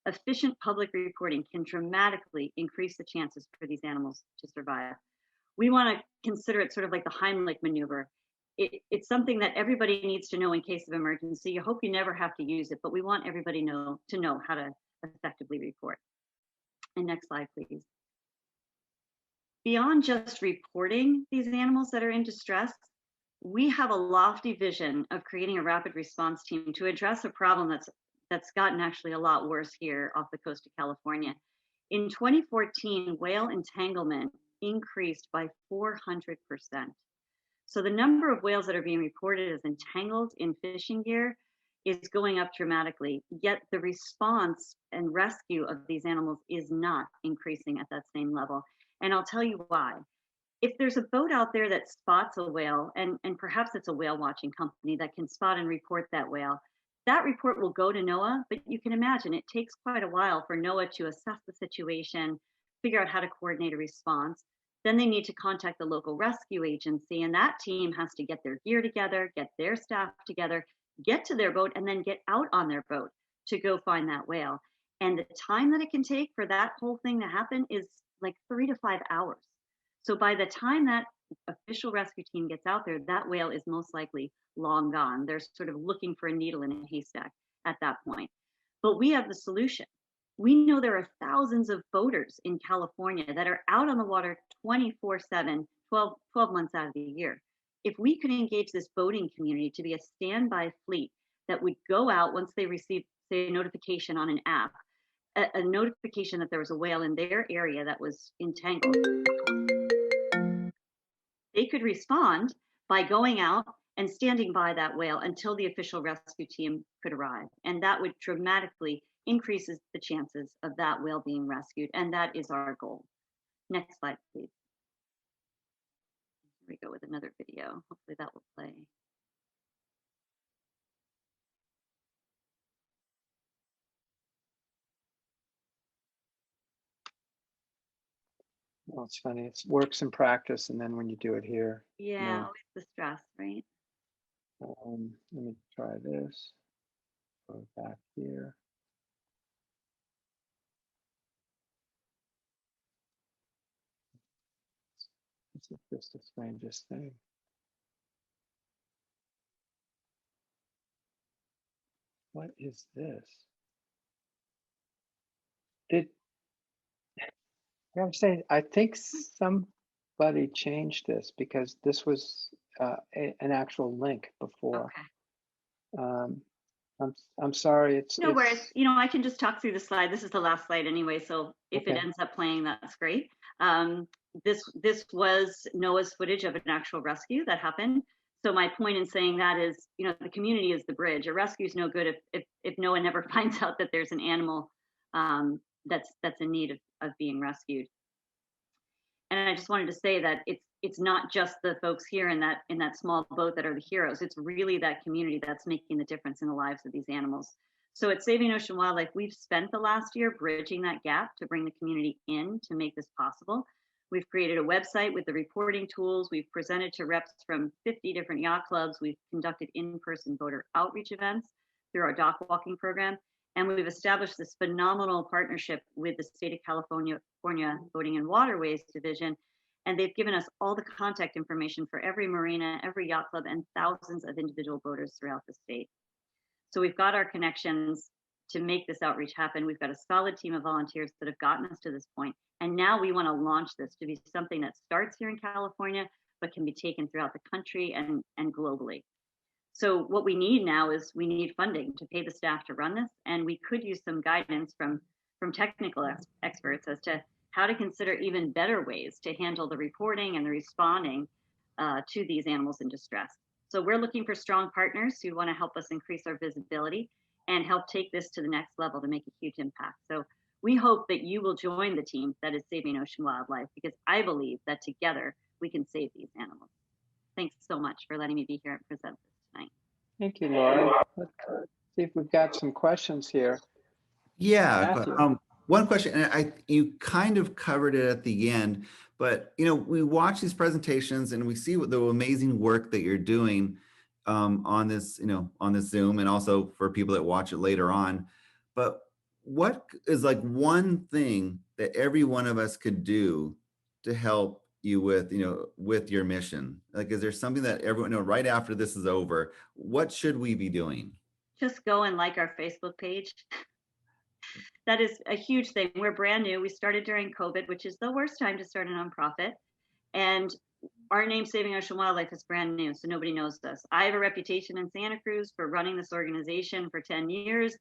Efficient public reporting can dramatically increase the chances for these animals to survive. We want to consider it sort of like the Heimlich maneuver. It's something that everybody needs to know in case of emergency. You hope you never have to use it, but we want everybody to know how to effectively report. And next slide, please. Beyond just reporting these animals that are in distress, we have a lofty vision of creating a rapid response team to address a problem that's gotten actually a lot worse here off the coast of California. In 2014, whale entanglement increased by 400%. So the number of whales that are being reported as entangled in fishing gear is going up dramatically, yet the response and rescue of these animals is not increasing at that same level. And I'll tell you why. If there's a boat out there that spots a whale, and perhaps it's a whale watching company that can spot and report that whale, that report will go to NOAA, but you can imagine it takes quite a while for NOAA to assess the situation, figure out how to coordinate a response. Then they need to contact the local rescue agency, and that team has to get their gear together, get their staff together, get to their boat, and then get out on their boat to go find that whale. And the time that it can take for that whole thing to happen is like 3 to 5 hours. So by the time that official rescue team gets out there, that whale is most likely long gone. They're sort of looking for a needle in a haystack at that point. But we have the solution. We know there are thousands of boaters in California that are out on the water 24/7, 12 months out of the year. If we could engage this boating community to be a standby fleet that would go out once they receive, say, a notification on an app, a notification that there was a whale in their area that was entangled, they could respond by going out and standing by that whale until the official rescue team could arrive. And that would dramatically increases the chances of that whale being rescued. And that is our goal. Next slide, please. Here we go with another video. Hopefully that will play. Well, it's funny. It works in practice, and then when you do it here, Yeah, no. always the stress, right? Let me try this. Go back here. This is just the strangest thing. What is this? I'm saying, I think somebody changed this because this was an actual link before. Okay. I'm sorry. No worries. You know, I can just talk through the slide. This is the last slide anyway, so if it Okay. ends up playing, that's great. This was NOAA's footage of an actual rescue that happened. So my point in saying that is, you know, the community is the bridge. A rescue is no good if NOAA never finds out that there's an animal that's in need of being rescued. And I just wanted to say that it's not just the folks here in that small boat that are the heroes. It's really that community that's making the difference in the lives of these animals. So at Saving Ocean Wildlife, we've spent the last year bridging that gap to bring the community in to make this possible. We've created a website with the reporting tools. We've presented to reps from 50 different yacht clubs. We've conducted in-person voter outreach events through our dock walking program. And we've established this phenomenal partnership with the state of California Boating and Waterways Division. And they've given us all the contact information for every marina, every yacht club, and thousands of individual boaters throughout the state. So we've got our connections to make this outreach happen. We've got a solid team of volunteers that have gotten us to this point. And now we want to launch this to be something that starts here in California, but can be taken throughout the country and globally. So what we need now is we need funding to pay the staff to run this. And we could use some guidance from technical experts as to how to consider even better ways to handle the reporting and the responding to these animals in distress. So we're looking for strong partners who want to help us increase our visibility and help take this to the next level to make a huge impact. So we hope that you will join the team that is Saving Ocean Wildlife, because I believe that together we can save these animals. Thanks so much for letting me be here and present this tonight. Thank you, Laura. Let's see if we've got some questions here. Yeah, Matthew. one question, and you kind of covered it at the end, but you know, we watch these presentations and we see what the amazing work that you're doing on this, you know, on this Zoom, and also for people that watch it later on. But what is like one thing that every one of us could do to help you with, you know, with your mission? Like, is there something that everyone, you know, right after this is over, what should we be doing? Just go and like our Facebook page. That is a huge thing. We're brand new. We started during COVID, which is the worst time to start a nonprofit. And our name, Saving Ocean Wildlife, is brand new, so nobody knows us. I have a reputation in Santa Cruz for running this organization for 10 years,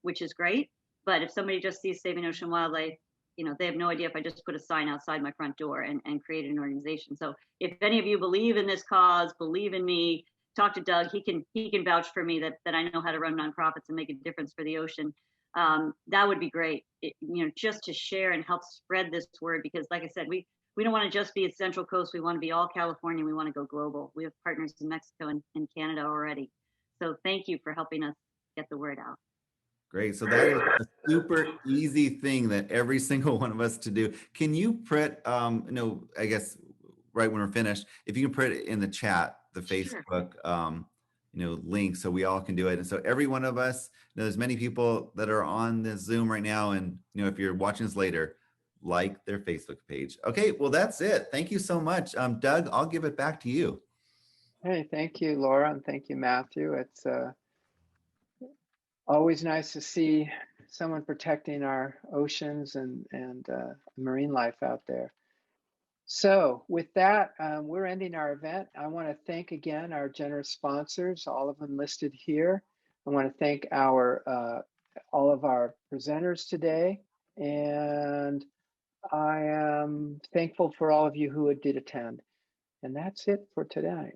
which is great. But if somebody just sees Saving Ocean Wildlife, you know, they have no idea if I just put a sign outside my front door and created an organization. So if any of you believe in this cause, believe in me, talk to Doug. He can vouch for me that I know how to run nonprofits and make a difference for the ocean. That would be great, you know, just to share and help spread this word, because like I said, we don't want to just be at Central Coast. We want to be all California. We want to go global. We have partners in Mexico and Canada already. So thank you for helping us get the word out. Great. So that is a super easy thing that every single one of us to do. Can you put, you know, I guess right when we're finished, if you can put it in the chat, the Facebook, you know, link, so we all can do it. And so every one of us, you know, there's many people that are on this Zoom right now. And, you know, if you're watching this later, like their Facebook page. Okay, well, that's it. Thank you so much. Doug, I'll give it back to you. Hey, thank you, Laura, and thank you, Matthew. It's always nice to see someone protecting our oceans and marine life out there. So with that, we're ending our event. I want to thank again our generous sponsors, all of them listed here. I want to thank our all of our presenters today, and I am thankful for all of you who did attend. And that's it for today.